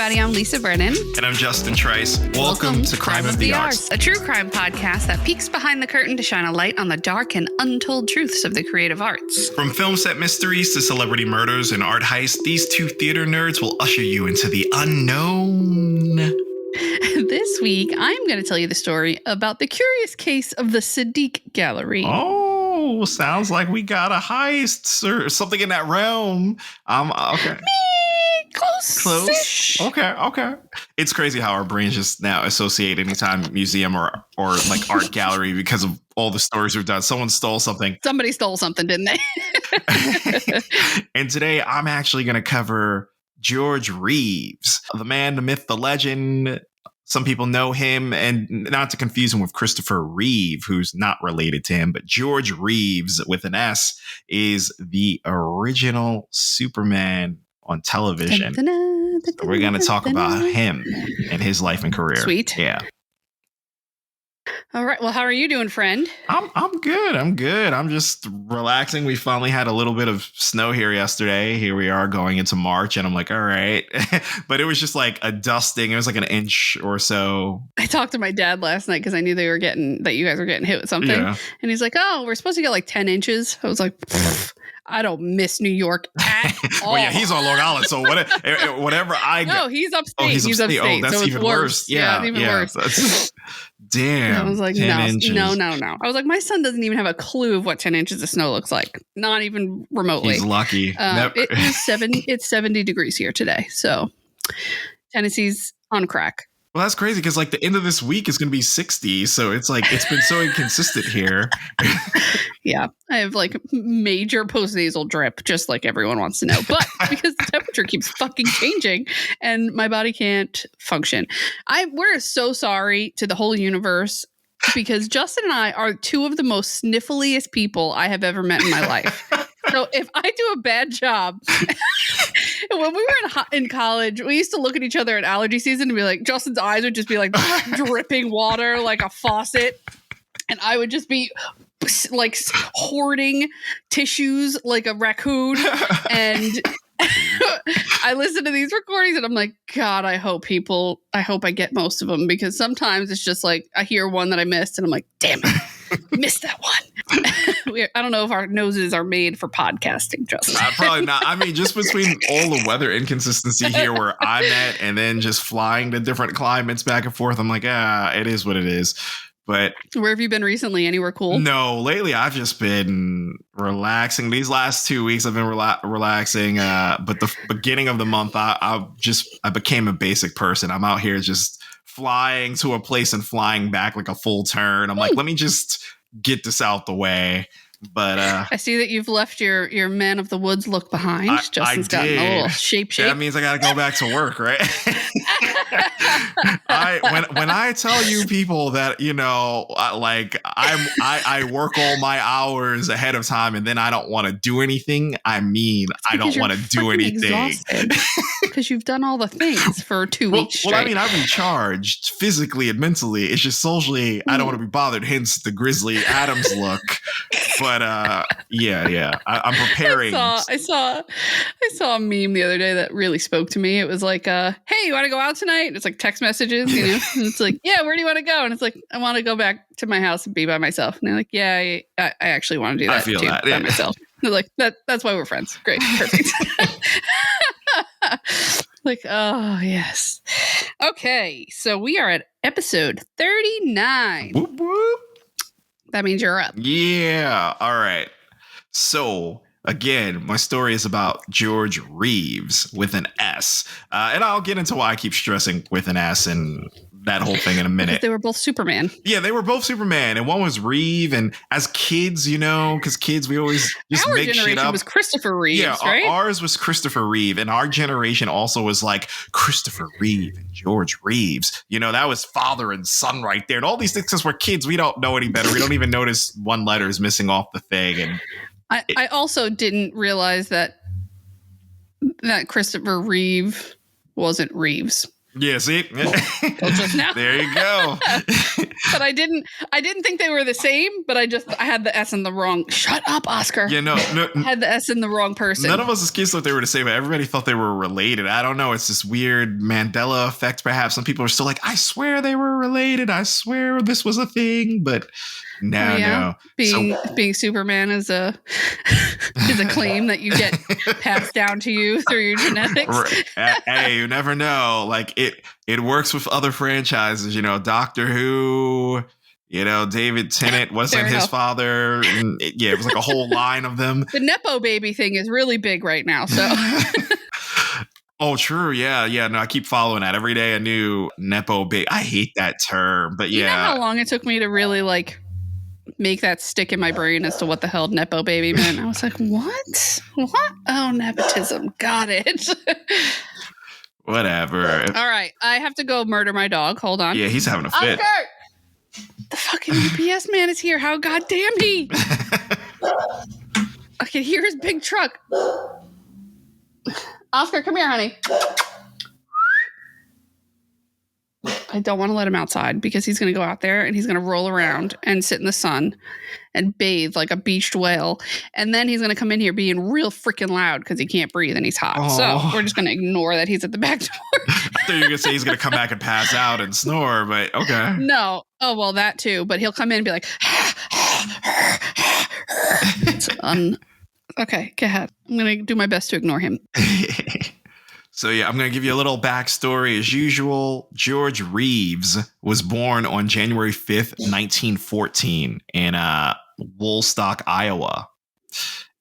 everybody. I'm Lisa Brennan. And I'm Justin Trice. Welcome to Crime of the Arts, a true crime podcast that peeks behind the curtain to shine a light on the dark and untold truths of the creative arts. From film set mysteries to celebrity murders and art heists, these two theater nerds will usher you into the unknown. This week, I'm going to tell you the story about the curious case of the Sadigh Gallery. Oh, sounds like we got a heist or something in that realm. Okay. Close. Okay. It's crazy how our brains just now associate anytime museum or like art gallery because of all the stories we've done. Someone stole something. Somebody stole something, didn't they? And today I'm actually going to cover George Reeves, the man, the myth, the legend. Some people know him, and not to confuse him with Christopher Reeve, who's not related to him, but George Reeves with an S is the original Superman on television. So we're going to talk about him and his life and career. Sweet. Yeah. All right. Well, how are you doing, friend? I'm good. I'm just relaxing. We finally had a little bit of snow here yesterday. Here we are going into March, and I'm like, all right. But it was just like a dusting. It was like an inch or so. I talked to my dad last night because I knew that you guys were getting hit with something. Yeah. And he's like, oh, we're supposed to get like 10 inches. I was like, I don't miss New York at all. Well, yeah, he's on Long Island, so whatever I get. No, he's upstate. Oh, he's upstate. Oh, that's so even worse. Yeah, it's even worse. Damn. And I was like, no. I was like, my son doesn't even have a clue of what 10 inches of snow looks like. Not even remotely. He's lucky. It's 70 degrees here today. So Tennessee's on crack. Well, that's crazy because like the end of this week is going to be 60. So it's like it's been so inconsistent here. Yeah, I have like major postnasal drip, just like everyone wants to know. But because the temperature keeps fucking changing and my body can't function. We're so sorry to the whole universe because Justin and I are two of the most sniffliest people I have ever met in my life. So if I do a bad job, when we were in college, we used to look at each other at allergy season and be like, Justin's eyes would just be like dripping water like a faucet. And I would just be like hoarding tissues like a raccoon. And I listen to these recordings and I'm like, God, I hope I get most of them, because sometimes it's just like I hear one that I missed and I'm like, damn it. Missed that one. I don't know if our noses are made for podcasting, Justin. Probably not. I mean, just between all the weather inconsistency here where I'm at and then just flying to different climates back and forth, I'm like, it is what it is. But where have you been recently? Anywhere cool? No, lately I've just been relaxing. These last 2 weeks I've been relaxing. But the beginning of the month, I became a basic person. I'm out here just flying to a place and flying back like a full turn. I'm like, let me just get this out the way. But I see that you've left your man of the woods look behind. Justin's gotten a little shape. That means I got to go back to work, right? When I tell you people that, you know, I work all my hours ahead of time and then I don't want to do anything. I mean, I don't want to do anything because you've done all the things for 2 weeks straight. Well, I mean, I've been charged physically and mentally. It's just socially, I don't want to be bothered. Hence the Grizzly Adams look. But yeah, I'm preparing. I saw a meme the other day that really spoke to me. It was like, hey, you want to go out tonight? And it's like text messages, you know. And it's like, yeah, where do you want to go? And it's like, I want to go back to my house and be by myself. And they're like, yeah, I actually want to do that. I feel too, that by myself. They're like, that's why we're friends. Great, perfect. Like, oh yes. Okay, so we are at episode 39. Whoop, whoop. That means you're up. Yeah. All right. So, again, my story is about George Reeves with an S. And I'll get into why I keep stressing with an S and that whole thing in a minute. Because they were both Superman. Yeah, they were both Superman. And one was Reeve. And as kids, you know, because kids, we always just our make shit up. Our generation was Christopher Reeves, right? Ours was Christopher Reeve. And our generation also was like Christopher Reeve and George Reeves. You know, that was father and son right there. And all these things, because we're kids, we don't know any better. We don't even notice one letter is missing off the thing. And I also didn't realize that Christopher Reeve wasn't Reeves. Yeah, see? Till just now. There you go. But I didn't think they were the same, but I had the S in the wrong. Shut up, Oscar. Yeah, no. I had the S in the wrong person. None of us as kids thought they were the same, but everybody thought they were related. I don't know. It's this weird Mandela effect, perhaps. Some people are still like, I swear they were related. I swear this was a thing. But no. Being Superman is a claim that you get passed down to you through your genetics. Hey, you never know. Like it works with other franchises, Doctor Who, David Tennant wasn't his father. And it was like a whole line of them. The Nepo baby thing is really big right now. So oh, true. Yeah. No, I keep following that every day. A new Nepo baby. I hate that term, but yeah. You know how long it took me to really make that stick in my brain as to what the hell Nepo baby meant? I was like, what? Oh, nepotism. Got it. Whatever. All right. I have to go murder my dog. Hold on. Yeah, he's having a fit. Oscar! The fucking UPS man is here. How goddamn he? I can hear his big truck. Oscar, come here, honey. I don't want to let him outside because he's going to go out there and he's going to roll around and sit in the sun and bathe like a beached whale. And then he's going to come in here being real freaking loud because he can't breathe and he's hot. Oh. So we're just going to ignore that he's at the back door. I thought you were going to say he's going to come back and pass out and snore, but okay. No. Oh, well, that too. But he'll come in and be like, okay, go ahead. I'm going to do my best to ignore him. So, yeah, I'm going to give you a little backstory. As usual, George Reeves was born on January 5th, 1914 in Woolstock, Iowa,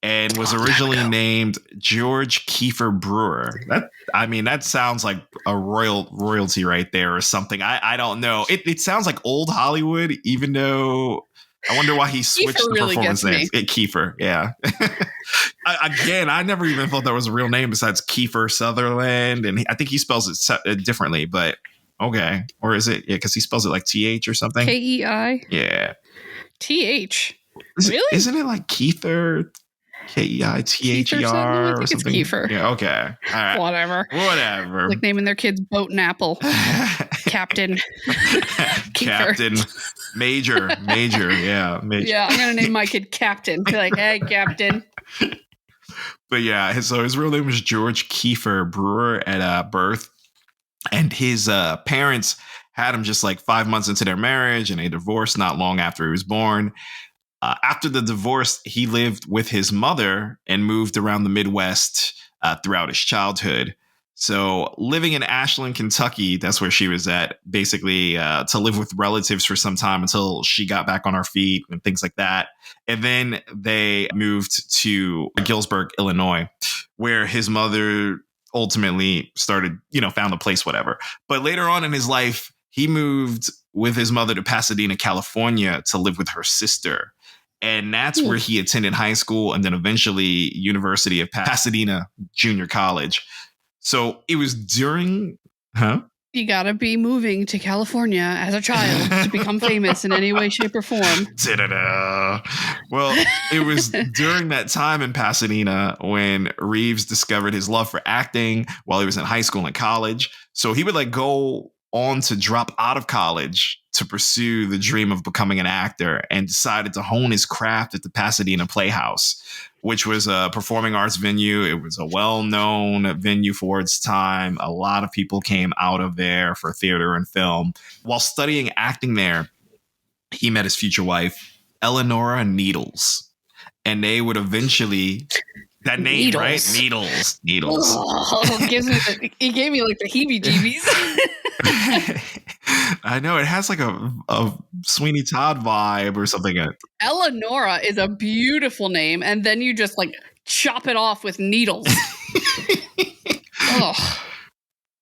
and was originally named George Kiefer Brewer. That sounds like a royalty right there or something. I don't know. It sounds like old Hollywood, even though I wonder why he switched the performance names. Kiefer, yeah. I never even thought that was a real name besides Kiefer Sutherland, and I think he spells it differently, but okay. Or is it? Yeah, because he spells it like TH or something. KEI? Yeah. TH? Really? Isn't it like Keither? KEITHER or something? It's Kiefer. Yeah, okay. All right. Whatever. Like naming their kids Boat and Apple. Captain. Captain. Major. Yeah, Major. Yeah, I'm going to name my kid Captain. Be like, hey, Captain. But yeah, so his real name was George Kiefer Brewer at birth. And his parents had him just like 5 months into their marriage, and they divorced not long after he was born. After the divorce, he lived with his mother and moved around the Midwest throughout his childhood. So living in Ashland, Kentucky, that's where she was at, basically to live with relatives for some time until she got back on her feet and things like that. And then they moved to Gillsburg, Illinois, where his mother ultimately started, found a place, whatever. But later on in his life, he moved with his mother to Pasadena, California to live with her sister. And that's where he attended high school and then eventually University of Pasadena Junior College. So it was during, You gotta be moving to California as a child to become famous in any way, shape, or form. Well, it was during that time in Pasadena when Reeves discovered his love for acting while he was in high school and college. So he would go on to drop out of college to pursue the dream of becoming an actor and decided to hone his craft at the Pasadena Playhouse, which was a performing arts venue. It was a well-known venue for its time. A lot of people came out of there for theater and film. While studying acting there, he met his future wife, Eleanora Needles, and they would eventually... That name, Needles. Right? Needles. Oh, he gave me like the heebie-jeebies. I know, it has like a Sweeney Todd vibe or something. Eleanora is a beautiful name, and then you just chop it off with needles.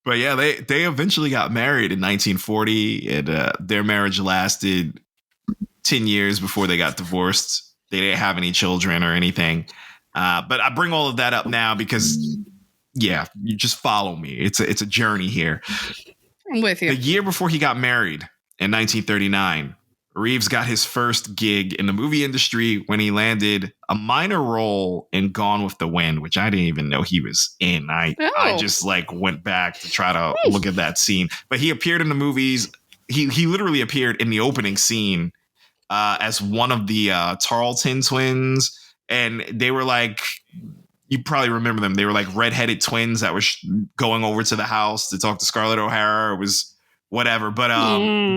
But yeah, they eventually got married in 1940, and their marriage lasted 10 years before they got divorced. They didn't have any children or anything. But I bring all of that up now because, yeah, you just follow me. It's a journey here. I'm with you. The year before he got married in 1939, Reeves got his first gig in the movie industry when he landed a minor role in Gone with the Wind, which I didn't even know he was in. I just like went back to try to look at that scene. But he appeared in the movies. He literally appeared in the opening scene as one of the Tarleton twins. And they were like, you probably remember them. They were like redheaded twins that were going over to the house to talk to Scarlett O'Hara. It was whatever. But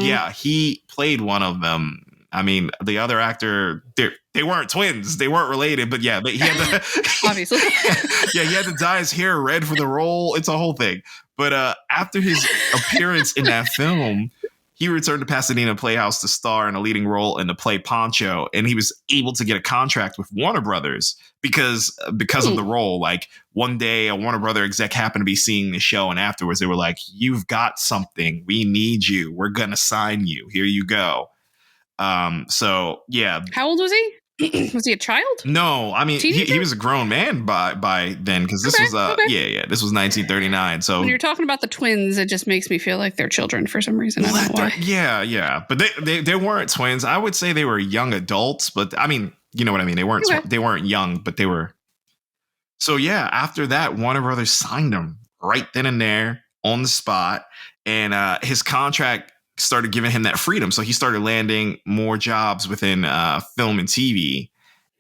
yeah, he played one of them. I mean, the other actor, they weren't twins. They weren't related. But yeah, he had to, obviously. yeah, he had to dye his hair red for the role. It's a whole thing. But after his appearance in that film, he returned to Pasadena Playhouse to star in a leading role in the play Poncho, and he was able to get a contract with Warner Brothers because of the role. Like one day, a Warner Brother exec happened to be seeing the show, and afterwards they were like, "You've got something. We need you. We're gonna sign you. Here you go." So yeah. How old was he? Was he a child? No, I mean he was a grown man by then, because this was this was 1939. So when you're talking about the twins, it just makes me feel like they're children for some reason. I don't know why. Yeah, but they weren't twins. I would say they were young adults, but I mean, you know what I mean. They weren't young, but they were. So yeah, after that, Warner Brothers signed him right then and there on the spot, and his contract started giving him that freedom. So he started landing more jobs within film and TV,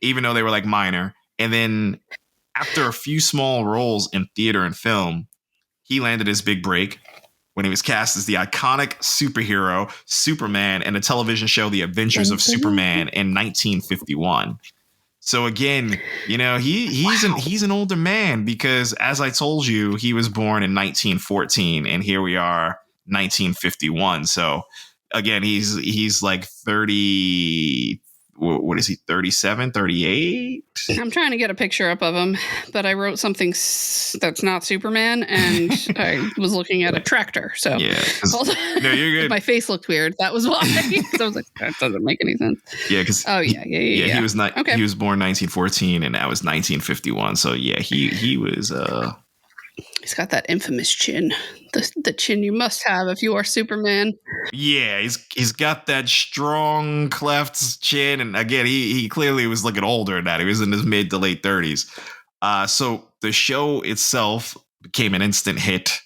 even though they were like minor. And then after a few small roles in theater and film, he landed his big break when he was cast as the iconic superhero Superman in a television show, The Adventures of Superman, in 1951. So again, you know, he's an older man, because as I told you, he was born in 1914, and here we are, 1951. So again, he's like 30. What is he? 37, 38? I'm trying to get a picture up of him, but I wrote something that's not Superman, and I was looking at a tractor. So yeah, no, you're good. My face looked weird. That was why. So I was like, that doesn't make any sense. Yeah, because he was not. Okay. He was born 1914, and that was 1951. So yeah, he was. He's got that infamous chin, the chin you must have if you are Superman. Yeah, he's got that strong cleft chin, and again, he clearly was looking older than that. He was in his mid to late 30s. So the show itself became an instant hit,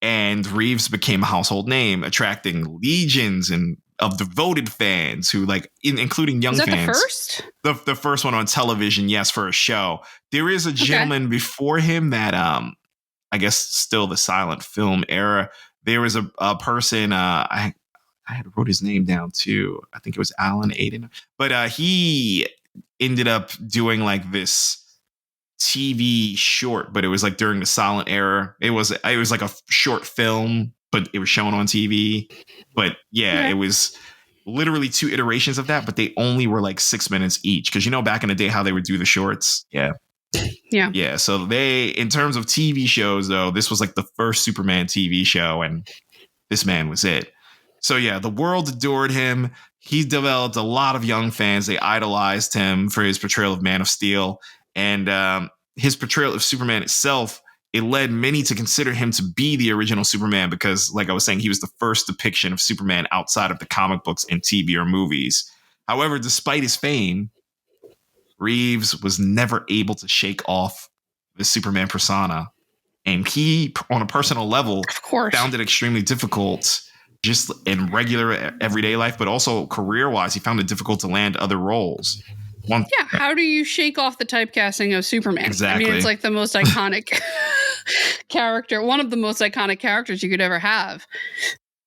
and Reeves became a household name, attracting legions of devoted fans who, like, including young fans. The first? The first one on television, yes, for a show. There is a gentleman before him that I guess still the silent film era. There was a person, I had wrote his name down too. I think it was Alan Aiden. But he ended up doing like this TV short, but it was like during the silent era. It was like a short film, but it was shown on TV. But yeah, it was literally 2 iterations of that, but they only were like 6 minutes each. Because, you know, back in the day how they would do the shorts. Yeah. So in terms of TV shows, though, this was like the first Superman TV show, and this man was it. So yeah, the world adored him. He developed a lot of young fans. They idolized him for his portrayal of Man of Steel, and his portrayal of Superman itself. It led many to consider him to be the original Superman because, like I was saying, he was the first depiction of Superman outside of the comic books and TV or movies. However, despite his fame, Reeves was never able to shake off the Superman persona. And he, on a personal level, found it extremely difficult just in regular everyday life, but also career-wise. He found it difficult to land other roles. How do you shake off the typecasting of Superman? Exactly. I mean, it's like the most iconic character, one of the most iconic characters you could ever have.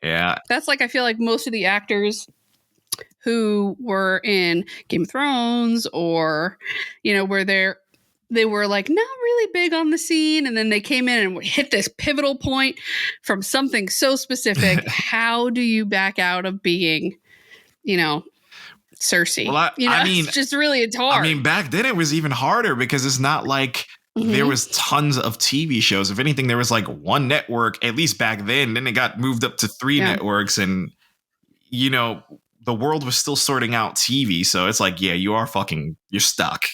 Yeah. That's like, I feel like most of the actors who were in Game of Thrones, or, you know, where they were like not really big on the scene, and then they came in and hit this pivotal point from something so specific. How do you back out of being, you know, Cersei? Well, I mean, it's just really, it's hard. I mean, back then it was even harder because it's not like there was tons of TV shows. If anything, there was like one network, at least back then. Then it got moved up to 3 networks, and, you know, the world was still sorting out TV. So it's like, yeah, you're stuck.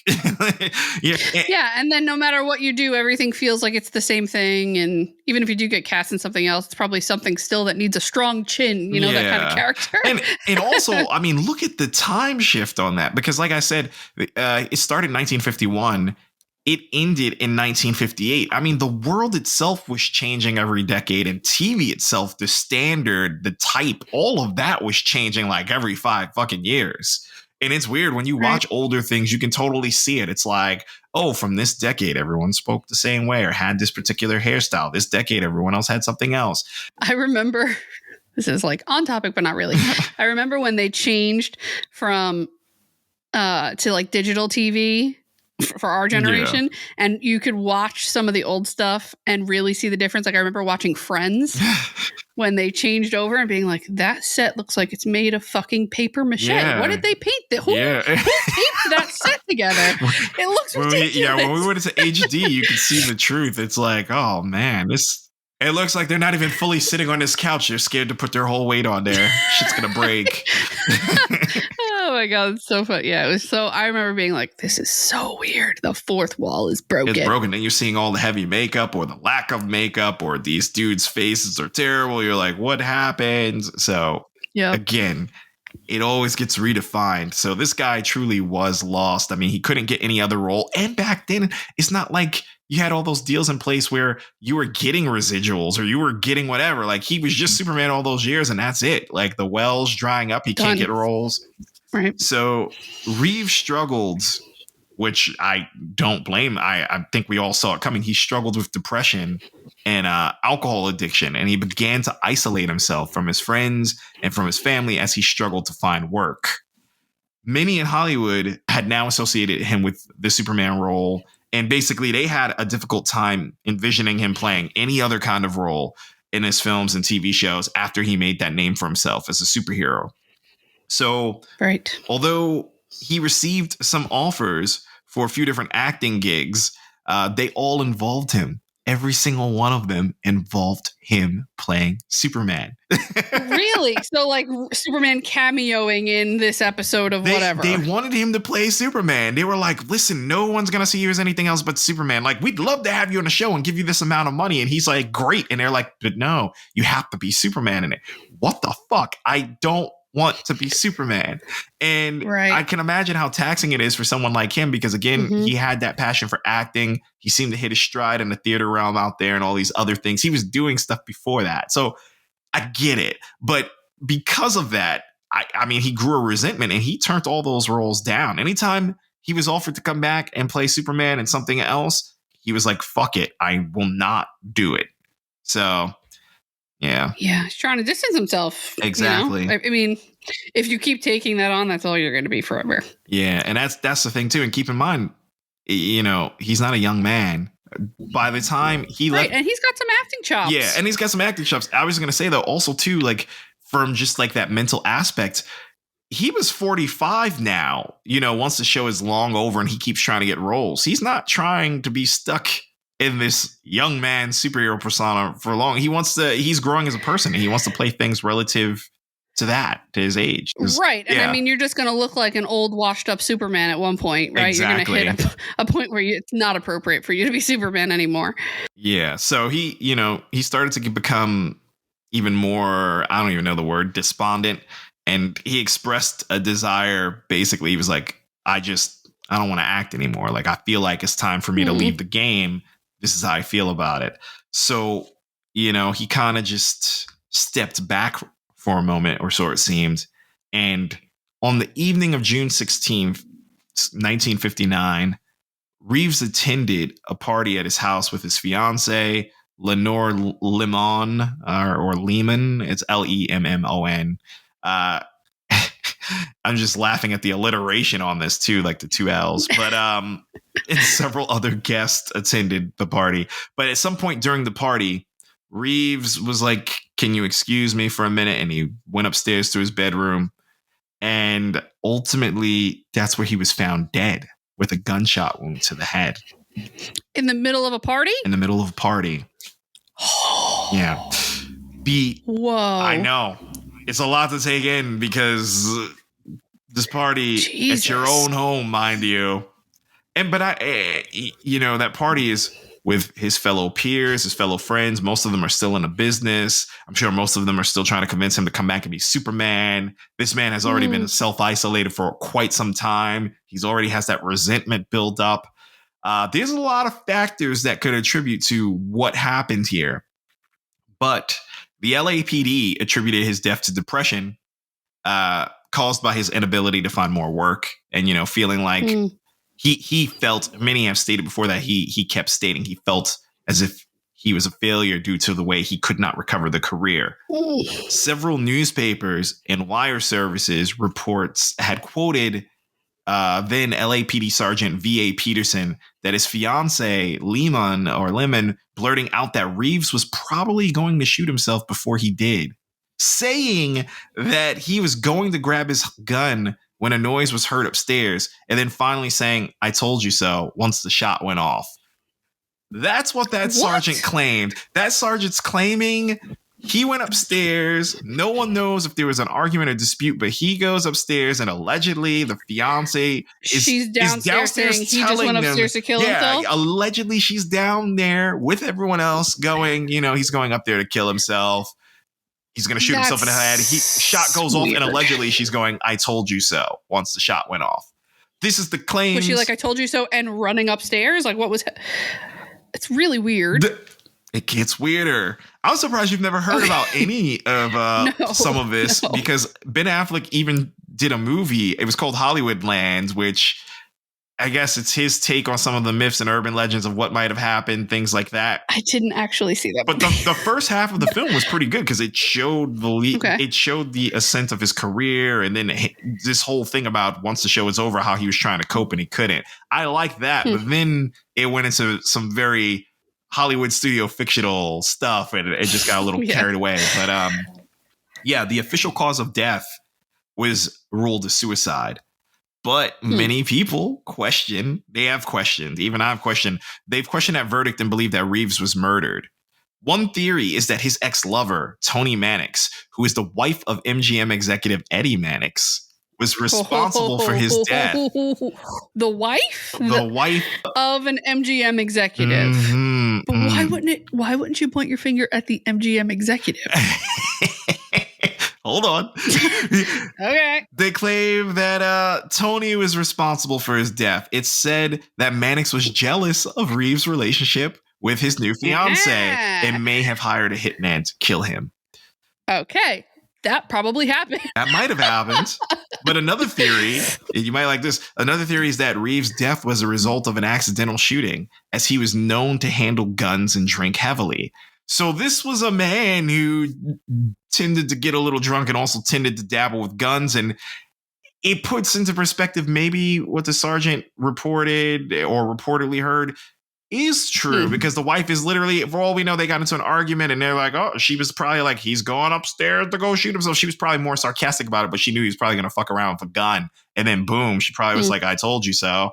Yeah. And then no matter what you do, everything feels like it's the same thing. And even if you do get cast in something else, it's probably something still that needs a strong chin, that kind of character. And also, I mean, look at the time shift on that, because like I said, it started in 1951. It ended in 1958. I mean, the world itself was changing every decade, and TV itself, the standard, the type, all of that was changing like every 5 fucking years. And it's weird when you watch older things, you can totally see it. It's like, oh, from this decade, everyone spoke the same way or had this particular hairstyle. This decade, everyone else had something else. I remember, this is like on topic, but not really. I remember when they changed from to like digital TV for our generation, and you could watch some of the old stuff and really see the difference. Like I remember watching Friends when they changed over and being like, that set looks like it's made of fucking paper mache. What did they paint? Who taped that set together? It looks ridiculous. When we went into HD, you could see the truth. It's like, oh man, it looks like they're not even fully sitting on this couch. They're scared to put their whole weight on there. Shit's gonna break. Oh my god, it's so fun. Yeah, it was so. I remember being like, "This is so weird. The fourth wall is broken. It's broken." And you're seeing all the heavy makeup or the lack of makeup, or these dudes' faces are terrible. You're like, "What happened?" So again, it always gets redefined. So this guy truly was lost. I mean, he couldn't get any other role. And back then, it's not like you had all those deals in place where you were getting residuals or you were getting whatever. Like he was just Superman all those years and that's it. Like the well's drying up. He can't get roles. Right. So Reeves struggled, which I don't blame. I think we all saw it coming. He struggled with depression and alcohol addiction, and he began to isolate himself from his friends and from his family as he struggled to find work. Many in Hollywood had now associated him with the Superman role, and basically they had a difficult time envisioning him playing any other kind of role in his films and TV shows after he made that name for himself as a superhero. So, although he received some offers for a few different acting gigs, they all involved him. Every single one of them involved him playing Superman. Really? So like Superman cameoing in this episode of whatever. They wanted him to play Superman. They were like, listen, no one's going to see you as anything else but Superman. Like, we'd love to have you on the show and give you this amount of money. And he's like, great. And they're like, but no, you have to be Superman in it. What the fuck? I don't want to be Superman. And I can imagine how taxing it is for someone like him, because again, he had that passion for acting. He seemed to hit his stride in the theater realm out there and all these other things. He was doing stuff before that. So I get it. But because of that, I mean, he grew a resentment and he turned all those roles down. Anytime he was offered to come back and play Superman and something else, he was like, fuck it. I will not do it. So yeah, he's trying to distance himself. Exactly. I mean, if you keep taking that on, that's all you're going to be forever. Yeah, and that's the thing too. And keep in mind, he's not a young man. By the time he left, and he's got some acting chops. Yeah, and he's got some acting chops. I was going to say though, also too, like from just like that mental aspect, he was 45 now. Once the show is long over and he keeps trying to get roles, he's not trying to be stuck in this young man superhero persona for long. He's growing as a person and he wants to play things relative to his age. Right. And I mean, you're just going to look like an old washed up Superman at one point, right? Exactly. You're going to hit a point where it's not appropriate for you to be Superman anymore. Yeah. So he started to become even more, I don't even know the word, despondent. And he expressed a desire. Basically, he was like, I don't want to act anymore. Like, I feel like it's time for me to leave the game. This is how I feel about it. So, he kind of just stepped back for a moment, or so it seemed. And on the evening of June 16th, 1959, Reeves attended a party at his house with his fiancee, Lenore Lemon, or Lehman. It's Lemmon. I'm just laughing at the alliteration on this too, like the two L's. But and several other guests attended the party. But at some point during the party, Reeves was like, can you excuse me for a minute? And he went upstairs to his bedroom. And ultimately, that's where he was found dead with a gunshot wound to the head. In the middle of a party? In the middle of a party. Yeah. Whoa. I know. It's a lot to take in because this party Jesus. at your own home, mind you. But that party is with his fellow peers, his fellow friends. Most of them are still in the business. I'm sure most of them are still trying to convince him to come back and be Superman. This man has already been self-isolated for quite some time. He's already has that resentment built up. There's a lot of factors that could attribute to what happened here. But the LAPD attributed his death to depression, caused by his inability to find more work and, feeling like he felt, many have stated before that he kept stating he felt as if he was a failure due to the way he could not recover the career. Several newspapers and wire services reports had quoted then LAPD Sergeant V.A. Peterson that his fiance Lemon blurting out that Reeves was probably going to shoot himself before he did, saying that he was going to grab his gun when a noise was heard upstairs, and then finally saying, "I told you so," once the shot went off. That's what that sergeant claimed. That sergeant's claiming he went upstairs. No one knows if there was an argument or dispute, but he goes upstairs and allegedly the fiance is downstairs saying he just went upstairs to kill himself. Allegedly she's down there with everyone else going, he's going up there to kill himself. He's going to shoot himself in the head. Shot goes off and allegedly she's going, "I told you so," once the shot went off. This is the claim. Was she like, "I told you so," and running upstairs? Like, what was... It's really weird. It gets weirder. I'm surprised you've never heard about any of some of this because Ben Affleck even did a movie. It was called Hollywoodland, which I guess it's his take on some of the myths and urban legends of what might have happened, things like that. I didn't actually see that. But the first half of the film was pretty good because it showed the ascent of his career, and then this whole thing about once the show was over, how he was trying to cope and he couldn't. I like that, but then it went into some very Hollywood studio fictional stuff, and it just got a little carried away. But the official cause of death was ruled as suicide. But many people they've questioned that verdict and believe that Reeves was murdered. One theory is that his ex-lover, Toni Mannix, who is the wife of MGM executive Eddie Mannix, was responsible for his death. The wife? The wife of an MGM executive. Mm-hmm, but why wouldn't you point your finger at the MGM executive? Hold on. Okay. They claim that Tony was responsible for his death. It's said that Mannix was jealous of Reeves' relationship with his new fiance and may have hired a hitman to kill him. Okay. That probably happened. That might have happened. But another theory, you might like this, another theory is that Reeves' death was a result of an accidental shooting, as he was known to handle guns and drink heavily. So this was a man who tended to get a little drunk and also tended to dabble with guns. And it puts into perspective maybe what the sergeant reported or reportedly heard is true, because the wife is literally, for all we know, they got into an argument and they're like, oh, she was probably like, he's going upstairs to go shoot himself. She was probably more sarcastic about it, but she knew he was probably going to fuck around with a gun. And then boom, she probably was like, I told you so.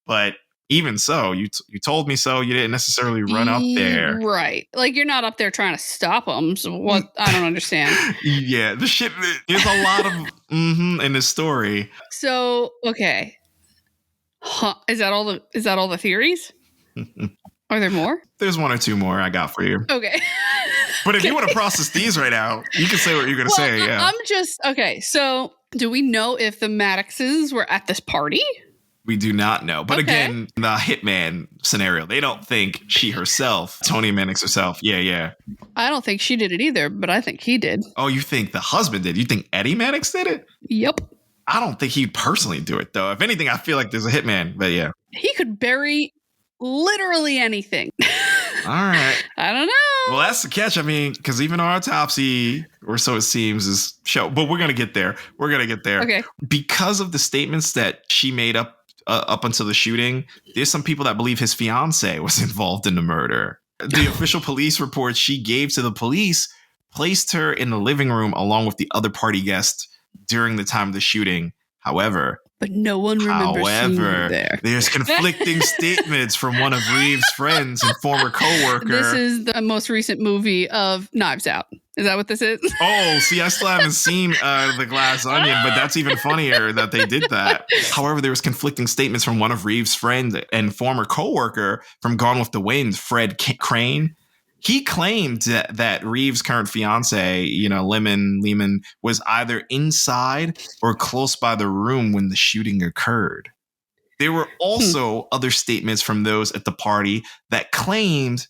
But even so, you told me so. You didn't necessarily run up there. Right. Like, you're not up there trying to stop them. So what? I don't understand. Yeah, the shit, there's a lot of in this story. So, okay. Is that all the theories? Are there more? There's one or two more I got for you. Okay. But if you want to process these right now, you can say what you're going to say. Yeah. I'm just, okay. So do we know if the Maddoxes were at this party? We do not know. But again, the hitman scenario, they don't think she herself, Toni Mannix herself. Yeah. I don't think she did it either, but I think he did. Oh, you think the husband did? You think Eddie Mannix did it? Yep. I don't think he'd personally do it, though. If anything, I feel like there's a hitman, but yeah. He could bury literally anything. All right. I don't know. Well, that's the catch. I mean, because even our autopsy, or so it seems, is show. But we're going to get there. Okay. Because of the statements that she made up until the shooting, there's some people that believe his fiance was involved in the murder. The official police report she gave to the police placed her in the living room along with the other party guests during the time of the shooting. However, but no one remembers seeing you However, there. there's conflicting statements from one of Reeves' friends and former coworker. This is the most recent movie of Knives Out. Is that what this is? Oh, see, I still haven't seen The Glass Onion, but that's even funnier that they did that. However, there was conflicting statements from one of Reeves' friends and former coworker from Gone with the Wind, Fred Crane. He claimed that Reeves' current fiance, Lehman, was either inside or close by the room when the shooting occurred. There were also other statements from those at the party that claimed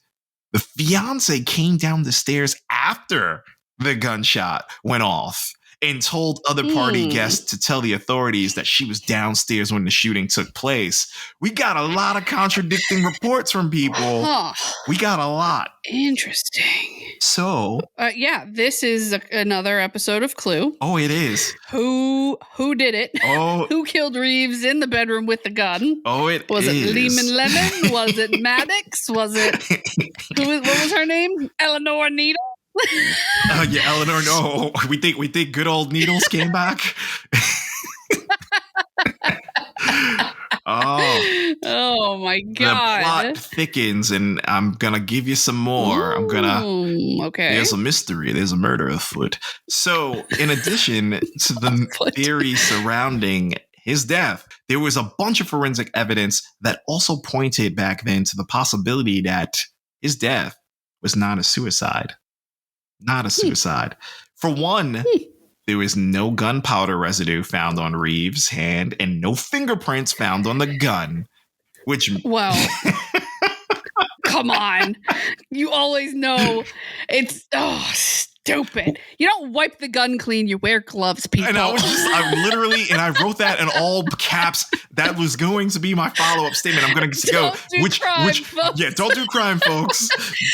the fiance came down the stairs after the gunshot went off and told other party guests to tell the authorities that she was downstairs when the shooting took place. We got a lot of contradicting reports from people. We got a lot. Interesting. So, this is another episode of Clue. Oh, it is. Who did it? Oh, who killed Reeves in the bedroom with the gun? Oh, it was is. it Lehman Lemon? Was it Maddox? Was it what was her name? Eleanor Needle? Yeah, Eleanor. No, we think good old Needles came back. Oh my God. The plot thickens, and I'm gonna give you some more. Okay. There's a mystery. There's a murder afoot. So, in addition to the theory surrounding his death, there was a bunch of forensic evidence that also pointed back then to the possibility that his death was not a suicide. Not a suicide. For one, there was no gunpowder residue found on Reeves' hand and no fingerprints found on the gun. Well, come on. You always know it's stupid. You don't wipe the gun clean, you wear gloves, people. And I wrote that in all caps. That was going to be my follow-up statement. I'm going to go, don't do crime, folks.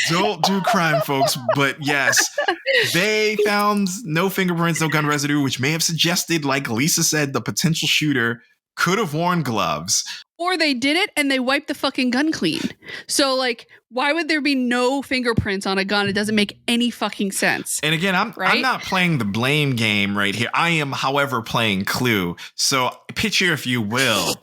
Don't do crime, folks. But yes, they found no fingerprints, no gun residue, which may have suggested, like Lisa said, the potential shooter could have worn gloves. Or they did it and they wiped the fucking gun clean. So, why would there be no fingerprints on a gun? It doesn't make any fucking sense. And again, I'm not playing the blame game right here. I am, however, playing Clue. So picture, if you will,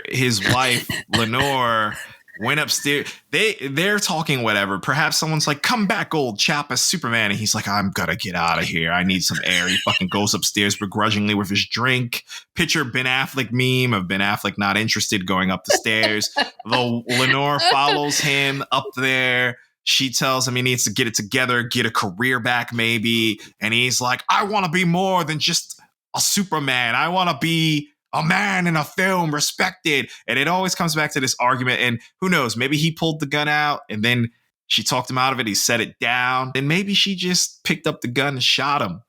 his wife, Lenore, went upstairs. They're talking whatever. Perhaps someone's like, come back, old chap, as Superman. And he's like, I'm gonna get out of here. I need some air. He fucking goes upstairs begrudgingly with his drink. Picture Ben Affleck meme of Ben Affleck not interested going up the stairs. Lenore follows him up there. She tells him he needs to get it together, get a career back maybe. And he's like, I want to be more than just a Superman. I want to be a man in a film, respected. And it always comes back to this argument. And who knows, maybe he pulled the gun out and then she talked him out of it. He set it down. And maybe she just picked up the gun and shot him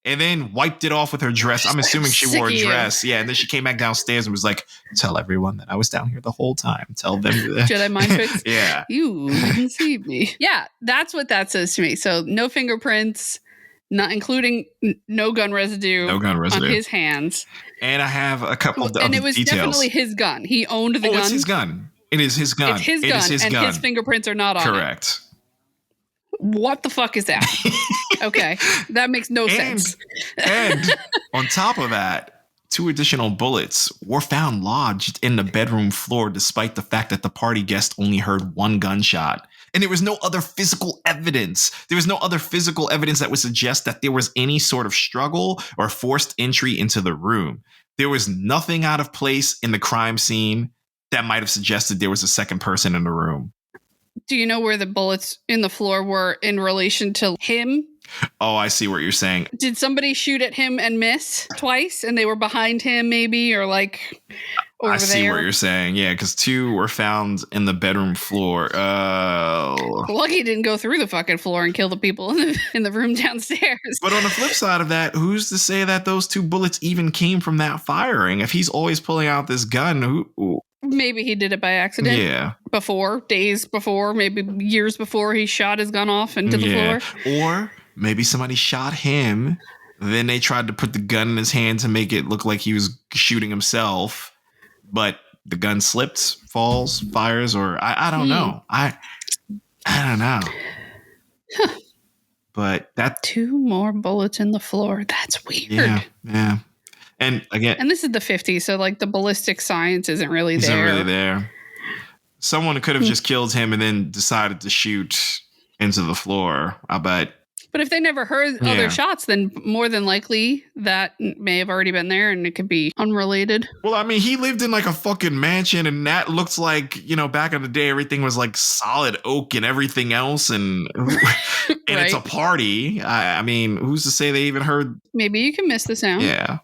and then wiped it off with her dress. I'm assuming she wore a dress. Yeah. And then she came back downstairs and was like, tell everyone that I was down here the whole time. Tell them. Jedi mind tricks? Yeah. You didn't see me. Yeah. That's what that says to me. So no fingerprints, not including no gun residue on his hands. And I have a couple of and it was details. Definitely his gun. He owned the gun. It's his gun. It is his gun. It's his gun, and his fingerprints are not on it. Correct. What the fuck is that? Okay, that makes no sense. And on top of that, 2 additional bullets were found lodged in the bedroom floor, despite the fact that the party guest only heard 1 gunshot. And there was no other physical evidence. There was no other physical evidence that would suggest that there was any sort of struggle or forced entry into the room. There was nothing out of place in the crime scene that might have suggested there was a second person in the room. Do you know where the bullets in the floor were in relation to him? Oh, I see what you're saying. Did somebody shoot at him and miss twice and they were behind him maybe, or like over there? I see what you're saying. Yeah, because 2 were found in the bedroom floor. Lucky he didn't go through the fucking floor and kill the people in the room downstairs. But on the flip side of that, who's to say that those 2 bullets even came from that firing? If he's always pulling out this gun, maybe he did it by accident. Yeah. Days before, maybe years before he shot his gun off into the floor. Or maybe somebody shot him. Then they tried to put the gun in his hand to make it look like he was shooting himself. But the gun slips, falls, fires, or I don't know. I don't know. Huh. But that 2 more bullets in the floor. That's weird. Yeah. And again, And this is the 50s, so like the ballistic science isn't really there. Someone could have just killed him and then decided to shoot into the floor, I bet. But if they never heard other shots, then more than likely that may have already been there and it could be unrelated. Well, I mean, he lived in like a fucking mansion, and that looks like, you know, back in the day, everything was like solid oak and everything else. And it's a party. I mean, who's to say they even heard? Maybe you can miss the sound. Yeah.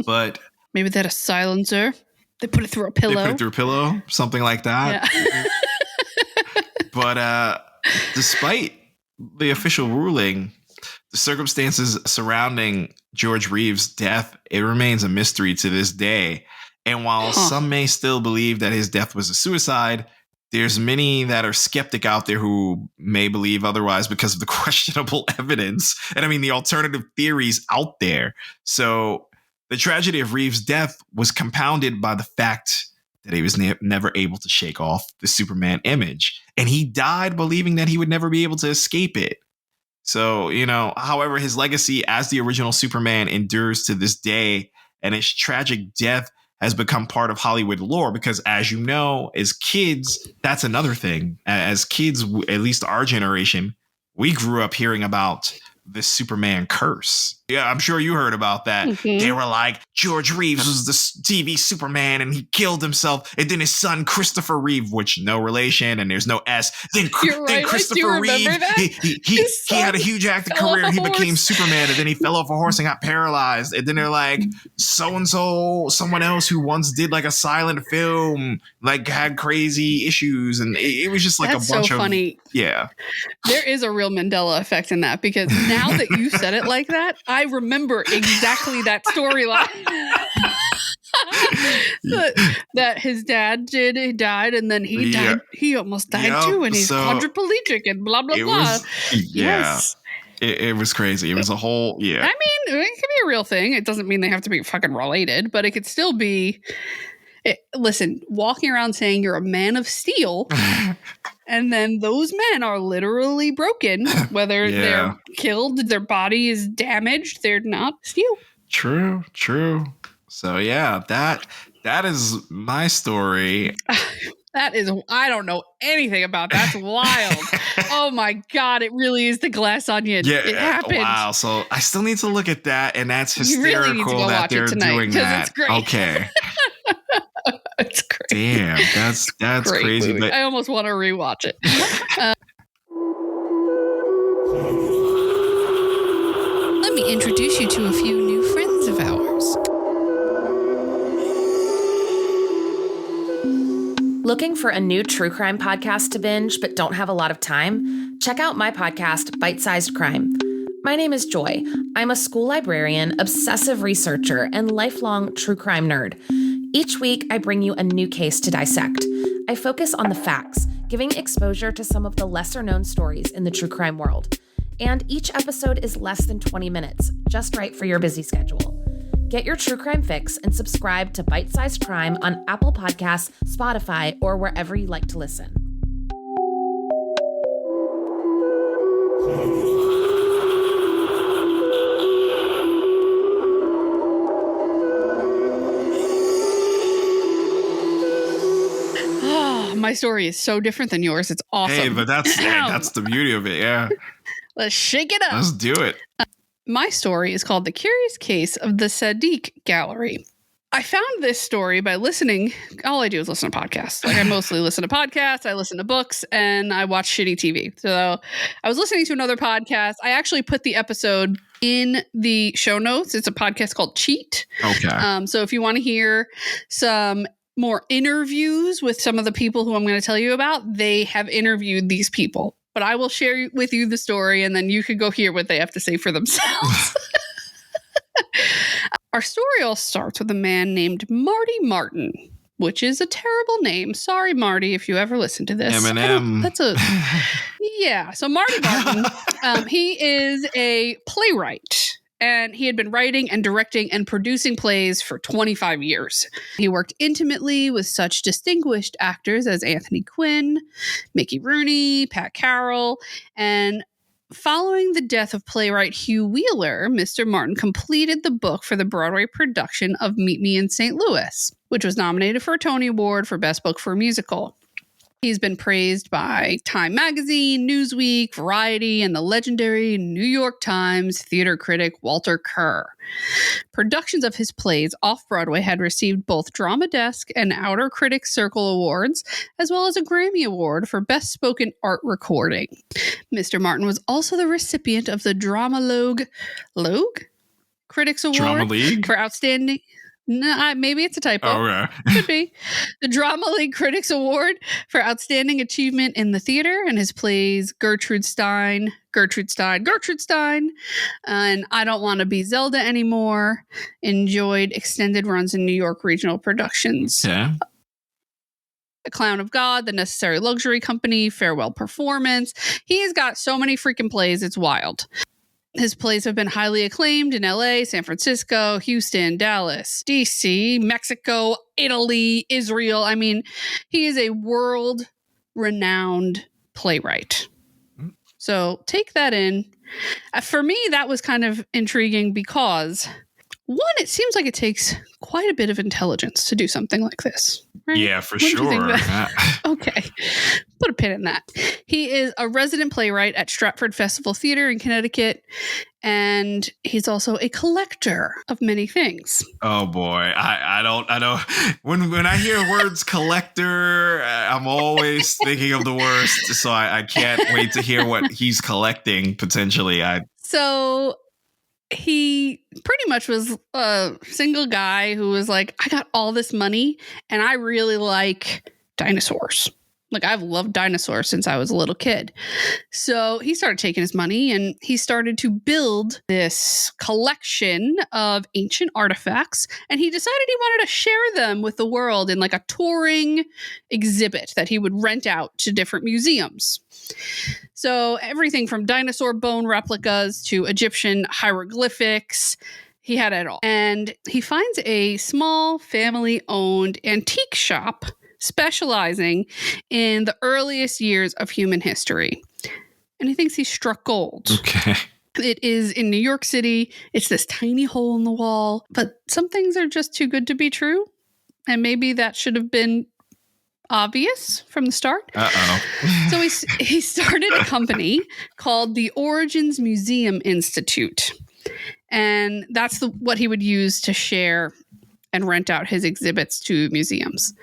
But maybe they had a silencer. They put it through a pillow. Something like that. Yeah. But despite the official ruling, the circumstances surrounding George Reeves' death, it remains a mystery to this day. And while some may still believe that his death was a suicide, there's many that are skeptic out there who may believe otherwise because of the questionable evidence. And I mean, the alternative theories out there. So the tragedy of Reeves' death was compounded by the fact that he was never able to shake off the Superman image. And he died believing that he would never be able to escape it. So, you know, however, his legacy as the original Superman endures to this day, and his tragic death has become part of Hollywood lore because, as you know, as kids, that's another thing. As kids, at least our generation, we grew up hearing about the Superman curse. Yeah, I'm sure you heard about that. Mm-hmm. They were like, George Reeves was the TV Superman and he killed himself. And then his son, Christopher Reeve, which no relation and there's no S. Then Christopher Reeve, he had a huge acting career and he became Superman. And then he fell off a horse and got paralyzed. And then they're like, so-and-so, someone else who once did like a silent film, like had crazy issues. And it was just like a bunch of funny. Yeah. There is a real Mandela effect in that because now that you said it like that, I remember exactly that storyline. that his dad died, and then he died. He almost died too, and he's quadriplegic and blah blah blah. Yes. It was crazy. It was a whole I mean, it can be a real thing. It doesn't mean they have to be fucking related, but it could still be. Listen, walking around saying you're a man of steel. And then those men are literally broken, whether they're killed, their body is damaged, they're not steel. True. So yeah, that is my story. I don't know anything about that. That's wild. Oh my God, it really is the glass onion. Yeah, it happened. Wow. So I still need to look at that, and that's hysterical really need to go that they're doing that. It's great. Okay. It's great. Damn, that's crazy. But I almost want to rewatch it. Let me introduce you to a few new friends of ours. Looking for a new true crime podcast to binge but don't have a lot of time? Check out my podcast, Bite-Sized Crime. My name is Joy. I'm a school librarian, obsessive researcher, and lifelong true crime nerd. Each week, I bring you a new case to dissect. I focus on the facts, giving exposure to some of the lesser-known stories in the true crime world. And each episode is less than 20 minutes, just right for your busy schedule. Get your true crime fix and subscribe to Bite-Sized Crime on Apple Podcasts, Spotify, or wherever you like to listen. My story is so different than yours. It's awesome. Hey, but that's the beauty of it. Yeah. Let's shake it up. Let's do it. My story is called The Curious Case of the Sadigh Gallery. I found this story by listening. All I do is listen to podcasts. Like I mostly listen to podcasts. I listen to books and I watch shitty TV. So I was listening to another podcast. I actually put the episode in the show notes. It's a podcast called Cheat. Okay. So if you want to hear some more interviews with some of the people who I'm going to tell you about, they have interviewed these people. But I will share with you the story and then you can go hear what they have to say for themselves. Our story all starts with a man named Marty Martin, which is a terrible name. Sorry, Marty, if you ever listen to this. Eminem. Yeah. So Marty Martin, he is a playwright. And he had been writing and directing and producing plays for 25 years. He worked intimately with such distinguished actors as Anthony Quinn, Mickey Rooney, Pat Carroll, and following the death of playwright Hugh Wheeler, Mr. Martin completed the book for the Broadway production of Meet Me in St. Louis, which was nominated for a Tony Award for Best Book for a Musical. He's been praised by Time Magazine, Newsweek, Variety, and the legendary New York Times theater critic Walter Kerr. Productions of his plays off-Broadway had received both Drama Desk and Outer Critics Circle awards, as well as a Grammy Award for Best Spoken Art Recording. Mr. Martin was also the recipient of the Drama Logue Critics Award Drama League? for outstanding... No, maybe it's a typo. Oh, yeah. Could be. The Drama League Critics Award for Outstanding Achievement in the Theater, and his plays Gertrude Stein, and I Don't Want to Be Zelda Anymore enjoyed extended runs in New York regional productions. Okay. The Clown of God, The Necessary Luxury Company, Farewell Performance. He has got so many freaking plays, it's wild. His plays have been highly acclaimed in LA, San Francisco, Houston, Dallas, DC, Mexico, Italy, Israel. I mean, he is a world-renowned playwright. So take that in. For me, that was kind of intriguing because, one, it seems like it takes quite a bit of intelligence to do something like this. Right? Yeah, for Wouldn't you think sure. that? Okay. Put a pin in that. He is a resident playwright at Stratford Festival Theater in Connecticut, and he's also a collector of many things. Oh boy, I don't. When I hear words collector, I'm always thinking of the worst. So I can't wait to hear what he's collecting potentially. So he pretty much was a single guy who was like, I got all this money and I really like dinosaurs. Like, I've loved dinosaurs since I was a little kid. So he started taking his money and he started to build this collection of ancient artifacts. And he decided he wanted to share them with the world in like a touring exhibit that he would rent out to different museums. So everything from dinosaur bone replicas to Egyptian hieroglyphics. He had it all. And he finds a small family-owned antique shop specializing in the earliest years of human history. And he thinks he's struck gold. Okay. It is in New York City. It's this tiny hole in the wall. But some things are just too good to be true. And maybe that should have been obvious from the start. Uh-oh. So he started a company called the Origins Museum Institute. And that's what he would use to share and rent out his exhibits to museums.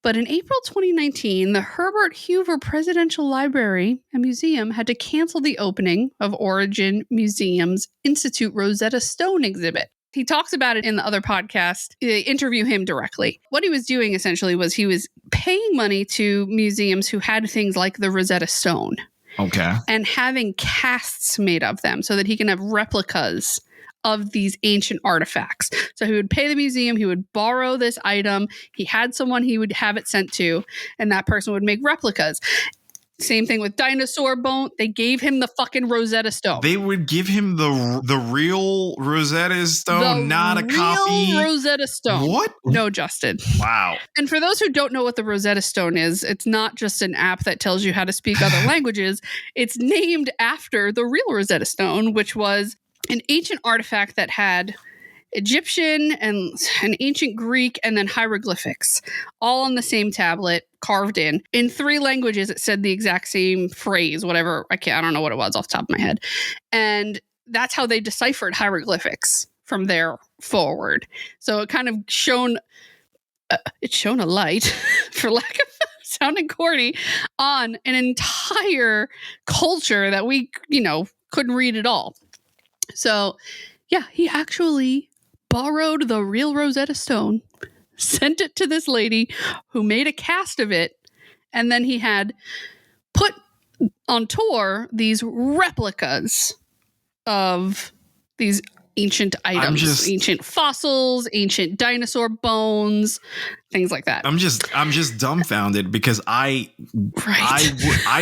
But in April 2019, the Herbert Hoover Presidential Library and Museum had to cancel the opening of Origin Museum's Institute Rosetta Stone exhibit. He talks about it in the other podcast. They interview him directly. What he was doing essentially was he was paying money to museums who had things like the Rosetta Stone. Okay. And having casts made of them so that he can have replicas of these ancient artifacts. So he would pay the museum, he would borrow this item, he had someone he would have it sent to, and that person would make replicas. Same thing with dinosaur bone. They gave him the fucking Rosetta Stone. They would give him the real Rosetta Stone, not a copy. Real Rosetta Stone. What? No, Justin. Wow. And for those who don't know what the Rosetta Stone is, it's not just an app that tells you how to speak other languages. It's named after the real Rosetta Stone, which was an ancient artifact that had Egyptian and an ancient Greek and then hieroglyphics all on the same tablet carved in 3 languages. It said the exact same phrase, whatever. I don't know what it was off the top of my head. And that's how they deciphered hieroglyphics from there forward. So it kind of shone a light, for lack of sounding corny, on an entire culture that we, couldn't read at all. So, yeah, he actually borrowed the real Rosetta Stone, sent it to this lady who made a cast of it, and then he had put on tour these replicas of these ancient items, ancient fossils, ancient dinosaur bones, things like that. I'm just dumbfounded because I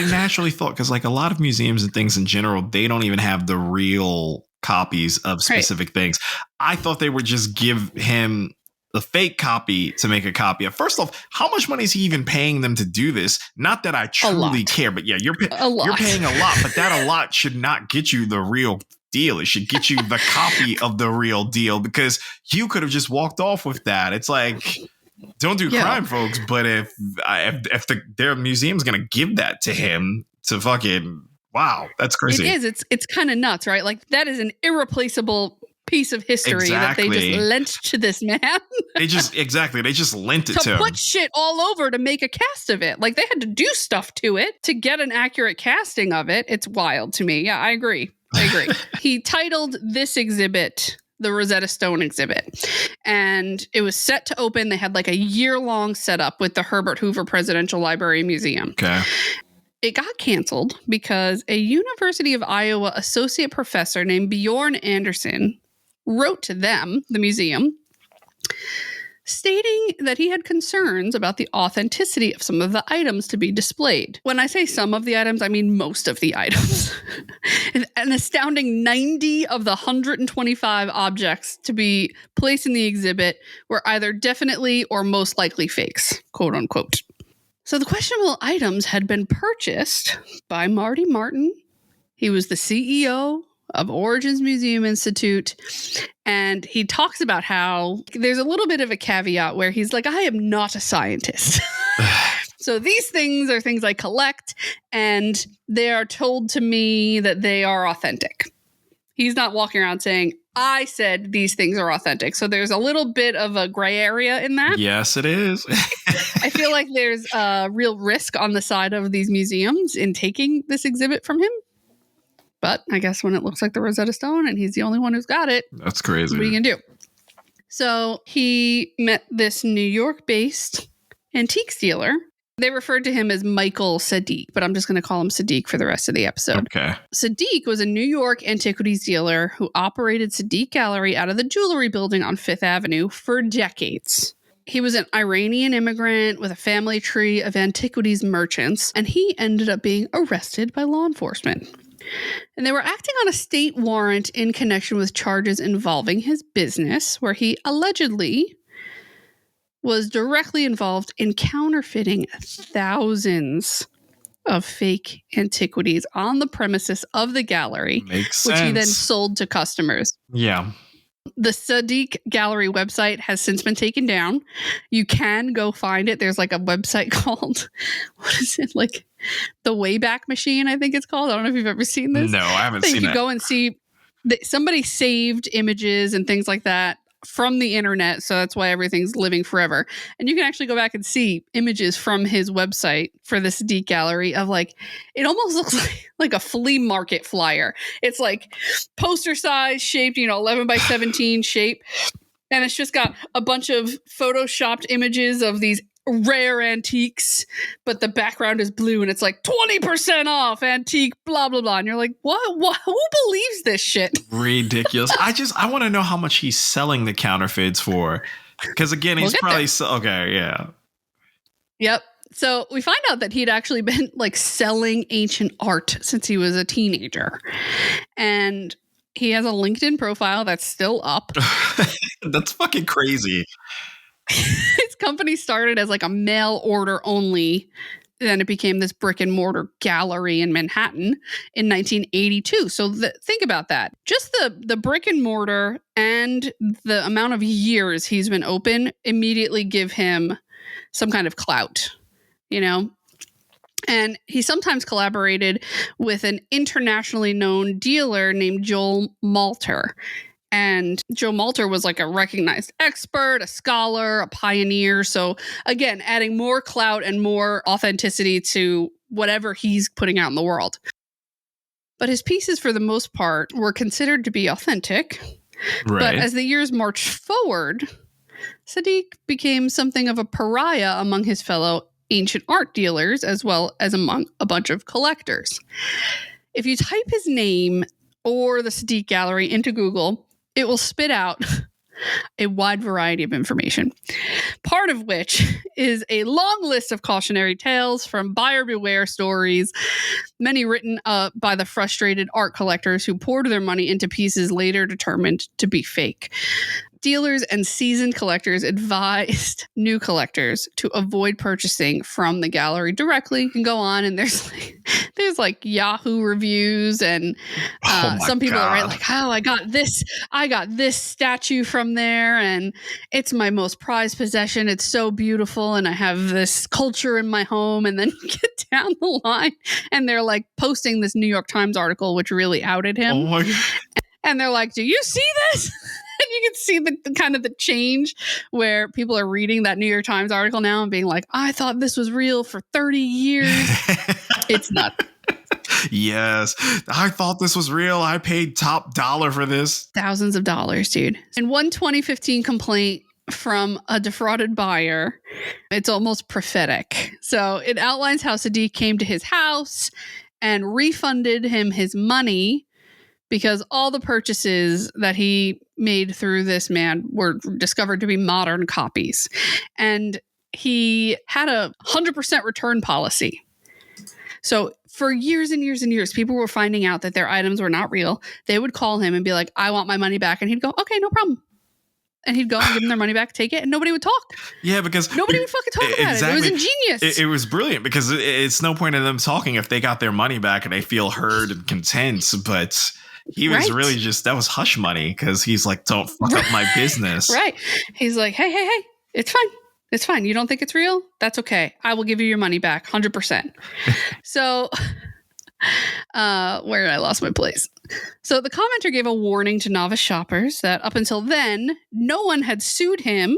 naturally thought, because like a lot of museums and things in general, they don't even have the real copies of specific things. I thought they would just give him the fake copy to make a copy. First off, how much money is he even paying them to do this? Not that I truly care, but yeah, you're paying a lot, but that a lot should not get you the real deal. It should get you the copy of the real deal, because you could have just walked off with that. It's like, don't do crime, folks. But if their museum's gonna give that to him to fucking, wow, that's crazy. It is. It's kind of nuts, right? Like, that is an irreplaceable piece of history that they just lent to this man. They just lent it to him. Put shit all over to make a cast of it. Like, they had to do stuff to it to get an accurate casting of it. It's wild to me. Yeah, I agree. He titled this exhibit the Rosetta Stone exhibit, and it was set to open. They had like a year-long setup with the Herbert Hoover Presidential Library Museum. Okay. It got canceled because a University of Iowa associate professor named Bjorn Anderson wrote to them, the museum, stating that he had concerns about the authenticity of some of the items to be displayed. When I say some of the items, I mean most of the items. An astounding 90 of the 125 objects to be placed in the exhibit were either definitely or most likely fakes, quote unquote. So the questionable items had been purchased by Marty Martin. He was the CEO of Origins Museum Institute. And he talks about how there's a little bit of a caveat where he's like, I am not a scientist. So these things are things I collect, and they are told to me that they are authentic. He's not walking around saying, I said these things are authentic. So there's a little bit of a gray area in that. Yes, it is. I feel like there's a real risk on the side of these museums in taking this exhibit from him. But I guess when it looks like the Rosetta Stone and he's the only one who's got it, that's crazy. What are you going to do? So he met this New York-based antiques dealer. They referred to him as Michael Sadigh, but I'm just going to call him Sadigh for the rest of the episode. Okay. Sadigh was a New York antiquities dealer who operated Sadigh Gallery out of the jewelry building on Fifth Avenue for decades. He was an Iranian immigrant with a family tree of antiquities merchants, and he ended up being arrested by law enforcement. And they were acting on a state warrant in connection with charges involving his business, where he allegedly was directly involved in counterfeiting thousands of fake antiquities on the premises of the gallery, Makes sense. Which he then sold to customers. Yeah. The Sadigh Gallery website has since been taken down. You can go find it. There's like a website called, what is it? Like the Wayback Machine, I think it's called. I don't know if you've ever seen this. No, I haven't seen it. You can go and see somebody saved images and things like that from the internet. So that's why everything's living forever. And you can actually go back and see images from his website for the Sadigh Gallery of like, it almost looks like a flea market flyer. It's like poster size shaped, 11 by 17 shape. And it's just got a bunch of photoshopped images of these rare antiques, but the background is blue and it's like 20% off antique, blah, blah, blah. And you're like, what? Who believes this shit? Ridiculous. I want to know how much he's selling the counterfeits for. Because again, he's probably, okay, yeah. Yep. So we find out that he'd actually been like selling ancient art since he was a teenager. And he has a LinkedIn profile that's still up. That's fucking crazy. His company started as like a mail order only. Then it became this brick and mortar gallery in Manhattan in 1982. So think about that. Just the brick and mortar and the amount of years he's been open immediately give him some kind of clout, And he sometimes collaborated with an internationally known dealer named Joel Malter. And Joe Malter was like a recognized expert, a scholar, a pioneer. So again, adding more clout and more authenticity to whatever he's putting out in the world. But his pieces, for the most part, were considered to be authentic. Right. But as the years marched forward, Sadigh became something of a pariah among his fellow ancient art dealers, as well as among a bunch of collectors. If you type his name or the Sadigh Gallery into Google, it will spit out a wide variety of information, part of which is a long list of cautionary tales from buyer beware stories, many written by the frustrated art collectors who poured their money into pieces later determined to be fake. dealers and seasoned collectors advised new collectors to avoid purchasing from the gallery directly. You can go on and there's like Yahoo reviews and some people that write like, oh, I got this statue from there and it's my most prized possession. It's so beautiful and I have this culture in my home. And then you get down the line and they're like posting this New York Times article, which really outed him. Oh my God. And they're like, do you see this? And you can see the kind of the change where people are reading that New York Times article now and being like, I thought this was real for 30 years. It's not. Yes. I thought this was real. I paid top dollar for this. Thousands of dollars, dude. And one 2015 complaint from a defrauded buyer, it's almost prophetic. So it outlines how Sadigh came to his house and refunded him his money because all the purchases that he made through this man were discovered to be modern copies. And he had a 100% return policy. So for years and years and years, people were finding out that their items were not real. They would call him and be like, I want my money back. And he'd go, okay, no problem. And he'd go and give them their money back, take it, and nobody would talk. Yeah, because nobody would fucking talk about it. It was ingenious. It was brilliant because it's no point in them talking if they got their money back and they feel heard and content. But he was really just, that was hush money because he's like, don't fuck up my business. Right. He's like, hey, it's fine. It's fine. You don't think it's real? That's okay. I will give you your money back 100%. So where I lost my place. So the commenter gave a warning to novice shoppers that up until then, no one had sued him,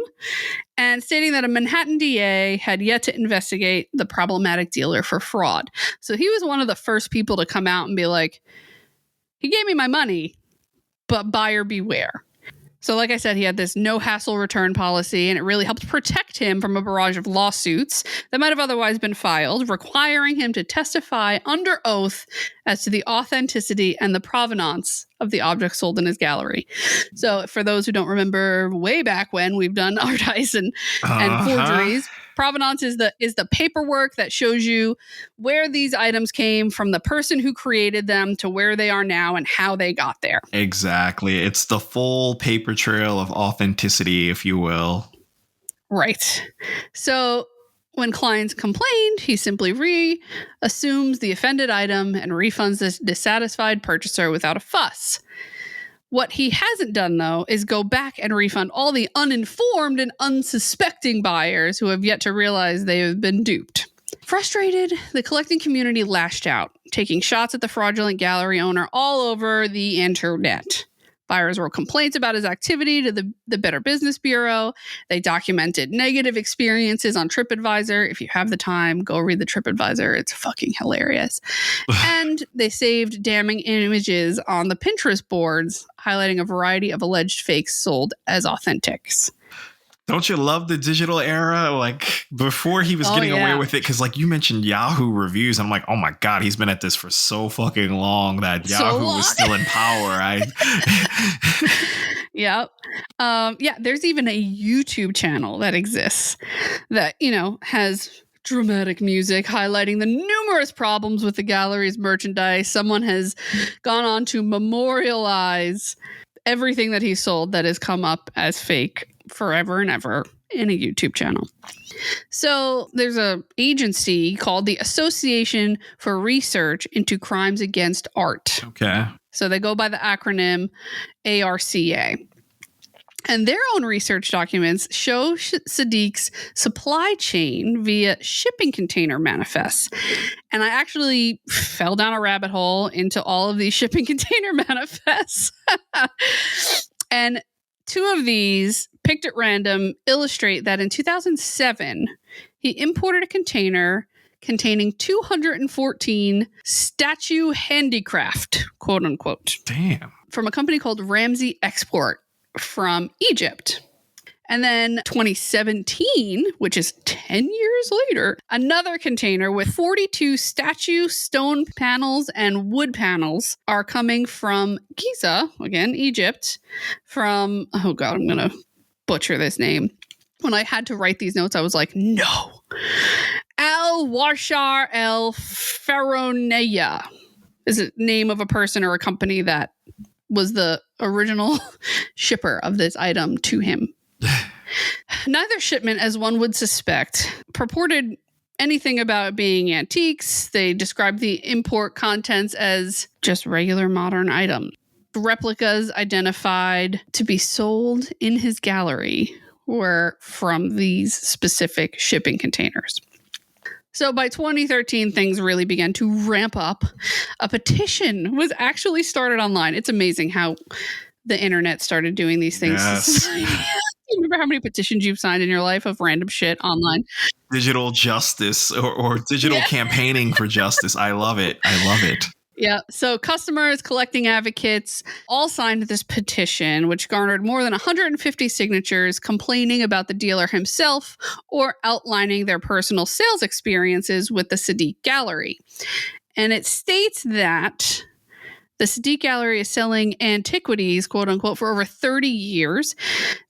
and stating that a Manhattan DA had yet to investigate the problematic dealer for fraud. So he was one of the first people to come out and be like, he gave me my money, but buyer beware. So like I said, he had this no hassle return policy, and it really helped protect him from a barrage of lawsuits that might have otherwise been filed, requiring him to testify under oath as to the authenticity and the provenance of the objects sold in his gallery. So for those who don't remember, way back when we've done art ice and forgeries, provenance is the paperwork that shows you where these items came from, the person who created them to where they are now and how they got there. Exactly. It's the full paper trail of authenticity, if you will. Right. So when clients complained, he simply reassumes the offended item and refunds the dissatisfied purchaser without a fuss. What he hasn't done, though, is go back and refund all the uninformed and unsuspecting buyers who have yet to realize they have been duped. Frustrated, the collecting community lashed out, taking shots at the fraudulent gallery owner all over the internet. Buyers wrote complaints about his activity to the Better Business Bureau. They documented negative experiences on TripAdvisor. If you have the time, go read the TripAdvisor. It's fucking hilarious. And they saved damning images on the Pinterest boards, highlighting a variety of alleged fakes sold as authentics. Don't you love the digital era? Like before he was getting away with it, because like you mentioned Yahoo reviews. I'm like, oh my God, he's been at this for so fucking long that Yahoo was still in power. Yep. There's even a YouTube channel that exists that, has dramatic music highlighting the numerous problems with the gallery's merchandise. Someone has gone on to memorialize everything that he sold that has come up as fake forever and ever in a YouTube channel. So there's a agency called the Association for Research into Crimes Against Art. Okay. So they go by the acronym ARCA. And their own research documents show Sadigh's supply chain via shipping container manifests. And I actually fell down a rabbit hole into all of these shipping container manifests. And two of these, picked at random, illustrate that in 2007, he imported a container containing 214 statue handicraft, quote unquote. Damn. From a company called Ramsey Export from Egypt. And then 2017, which is 10 years later, another container with 42 statue stone panels and wood panels are coming from Giza, again, Egypt, from, oh God, I'm going to butcher this name. When I had to write these notes, I was like, no. Al-Warshar El-Faroneya is the name of a person or a company that was the original shipper of this item to him. Neither shipment, as one would suspect, purported anything about being antiques. They described the import contents as just regular modern items. Replicas identified to be sold in his gallery were from these specific shipping containers. So by 2013, things really began to ramp up. A petition was actually started online. It's amazing how the internet started doing these things. Yes. You remember how many petitions you've signed in your life of random shit online? Digital justice or digital campaigning for justice. I love it. I love it. Yeah. So customers, collecting advocates all signed this petition, which garnered more than 150 signatures complaining about the dealer himself or outlining their personal sales experiences with the Sadigh Gallery. And it states that the Sadigh Gallery is selling antiquities, quote unquote, for over 30 years.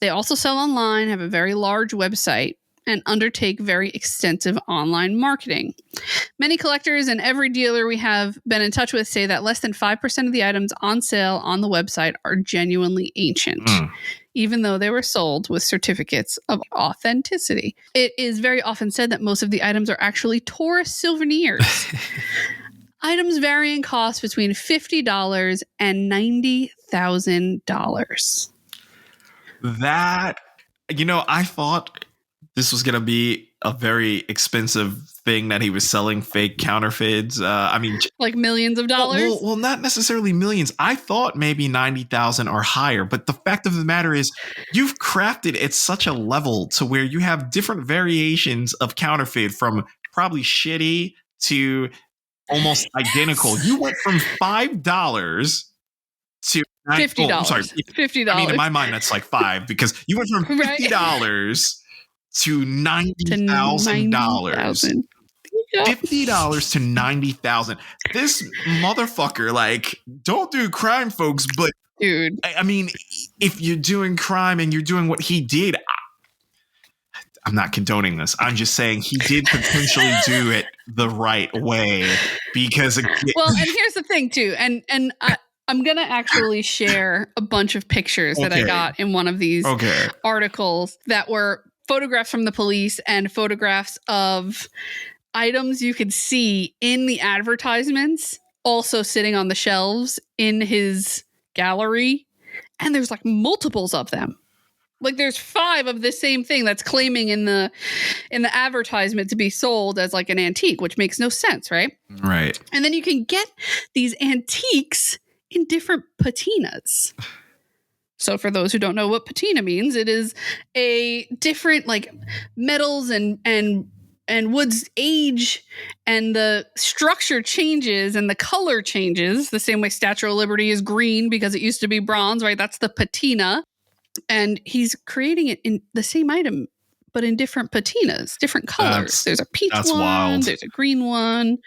They also sell online, have a very large website, and undertake very extensive online marketing. Many collectors and every dealer we have been in touch with say that less than 5% of the items on sale on the website are genuinely ancient, even though they were sold with certificates of authenticity. It is very often said that most of the items are actually tourist souvenirs. Items vary in cost between $50 and $90,000. That, I thought this was going to be a very expensive thing that he was selling, fake counterfeits. Like millions of dollars? Well, not necessarily millions. I thought maybe 90,000 or higher. But the fact of the matter is, you've crafted at such a level to where you have different variations of counterfeit, from probably shitty to almost identical. You went from $5 to $50. I'm sorry, $50. I mean, in my mind, that's like $5, because you went from $50 to $90,000. Yep. $50 to $90,000. This motherfucker, don't do crime, folks. But dude, I mean, if you're doing crime and you're doing what he did, I'm not condoning this. I'm just saying he did potentially do it the right way, because well, and here's the thing too, and I'm gonna actually share a bunch of pictures that I got in one of these articles that were photographs from the police and photographs of items you could see in the advertisements also sitting on the shelves in his gallery, and there's multiples of them. There's 5 of the same thing that's claiming in the advertisement to be sold as an antique, which makes no sense, right? Right. And then you can get these antiques in different patinas. So for those who don't know what patina means, it is a different metals and woods age, and the structure changes and the color changes the same way Statue of Liberty is green because it used to be bronze, right? That's the patina. And he's creating it in the same item, but in different patinas, different colors. There's a peach one, wild. There's a green one,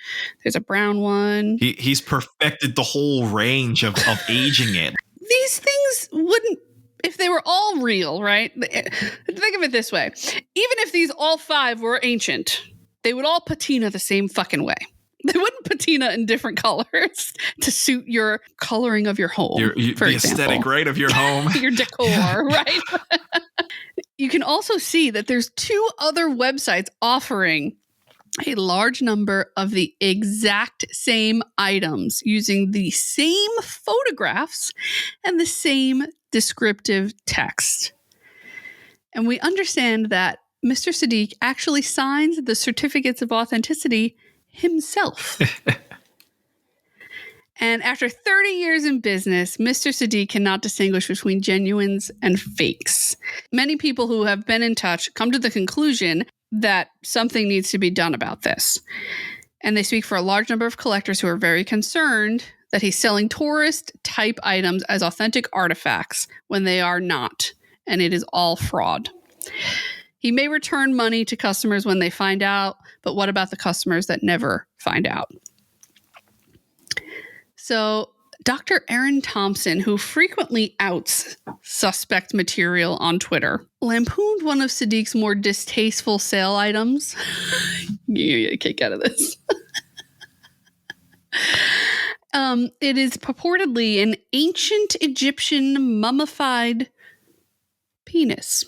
there's a brown one. He's perfected the whole range of aging it. These things wouldn't, if they were all real, right? Think of it this way. Even if these all 5 were ancient, they would all patina the same fucking way. They wouldn't patina in different colors to suit your coloring of your home, for the example. Aesthetic, right, of your home. Your decor, right? You can also see that there's 2 other websites offering a large number of the exact same items using the same photographs and the same descriptive text. And we understand that Mr. Sadigh actually signs the certificates of authenticity himself. And after 30 years in business, Mr. Sadigh cannot distinguish between genuines and fakes. Many people who have been in touch come to the conclusion that something needs to be done about this. And they speak for a large number of collectors who are very concerned that he's selling tourist-type items as authentic artifacts when they are not, and it is all fraud. He may return money to customers when they find out, but what about the customers that never find out? So Dr. Aaron Thompson, who frequently outs suspect material on Twitter, lampooned one of Sadigh's more distasteful sale items. You get a kick out of this. It is purportedly an ancient Egyptian mummified penis.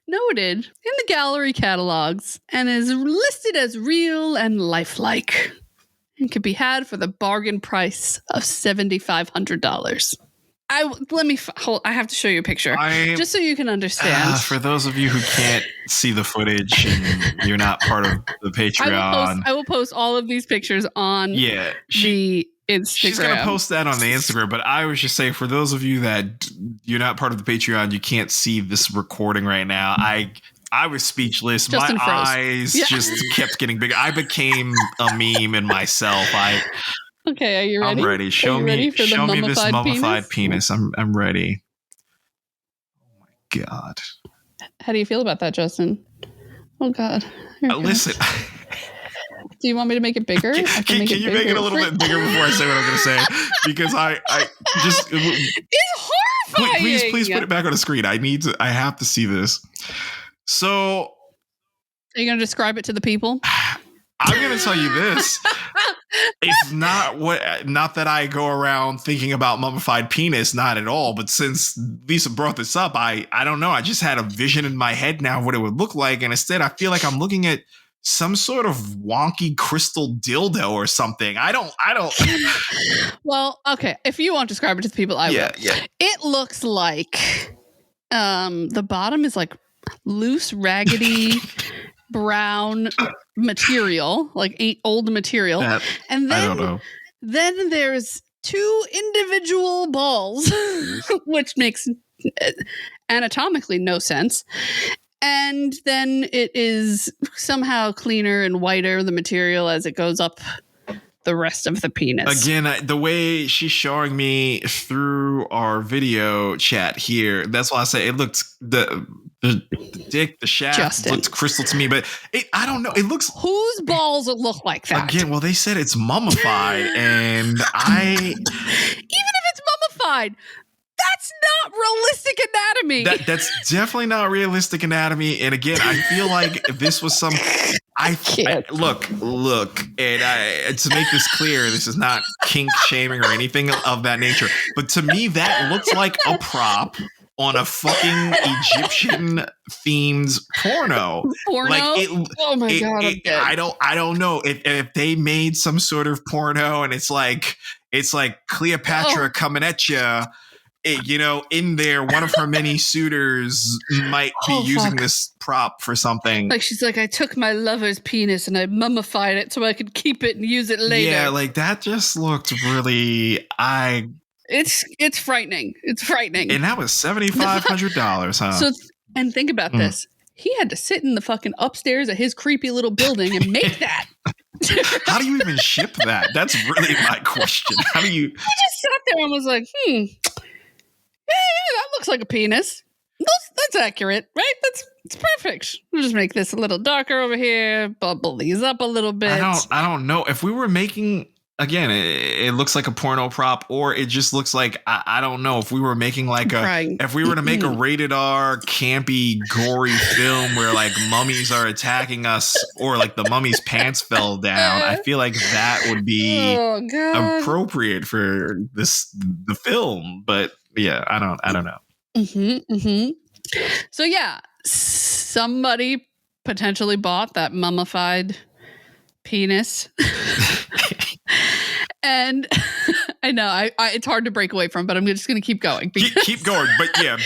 Noted in the gallery catalogs and is listed as real and lifelike and can be had for the bargain price of $7,500. I have to show you a picture just so you can understand. For those of you who can't see the footage and you're not part of the Patreon, I will post all of these pictures on the Instagram. She's going to post that on the Instagram, but I was just saying, for those of you that you're not part of the Patreon, you can't see this recording right now. I was speechless. Justin My froze. eyes just kept getting bigger. I became a meme in myself. Okay, are you ready? I'm ready. Show me this mummified penis. I'm ready. Oh my God. How do you feel about that, Justin? Oh God. Listen. Do you want me to make it bigger? Can you make it a little bit bigger before I say what I'm going to say? Because I just... It's horrifying! Please put it back on the screen. I have to see this. So... Are you going to describe it to the people? I'm going to tell you this. It's not that I go around thinking about mummified penis, not at all. But since Lisa brought this up, I don't know. I just had a vision in my head now of what it would look like. And instead, I feel like I'm looking at some sort of wonky crystal dildo or something. I don't. Well, okay. If you won't describe it to the people, I will. Yeah. It looks like the bottom is like loose, raggedy, brown material, like old material. And then, I don't know. Then there's two individual balls, which makes anatomically no sense. And then it is somehow cleaner and whiter, the material, as it goes up the rest of the penis. Again, the way she's showing me through our video chat here, that's why I say it looks the dick, the shaft looks crystal to me, but I don't know. It looks... Whose balls look like that? Again, well, they said it's mummified, and even if it's mummified, that's not realistic anatomy. That's definitely not realistic anatomy. And again, I feel like if this was some... Look, and to make this clear, this is not kink shaming or anything of that nature. But to me, that looks like a prop on a fucking Egyptian themed porno. Oh my God! I don't know if they made some sort of porno and it's like Cleopatra coming at you. In there, one of her many suitors might be using this prop for something. Like she's like, I took my lover's penis and I mummified it so I could keep it and use it later. Yeah, like that just looked really. It's frightening. It's frightening. And that was $7,500, huh? So, and think about this. He had to sit in the fucking upstairs of his creepy little building and make that. How do you even ship that? That's really my question. How do you? He just sat there and was like, Yeah, that looks like a penis. That's accurate, right? It's perfect. We'll just make this a little darker over here, bubble these up a little bit. I don't know. If we were making, again, it looks like a porno prop, or it just looks like, I don't know, if we were making if we were to make a rated R, campy, gory film where like mummies are attacking us, or like the mummy's pants fell down, I feel like that would be appropriate for the film. But yeah, I don't know. So yeah, somebody potentially bought that mummified penis. And I know it's hard to break away from, but I'm just going to keep going. Keep going. But yeah,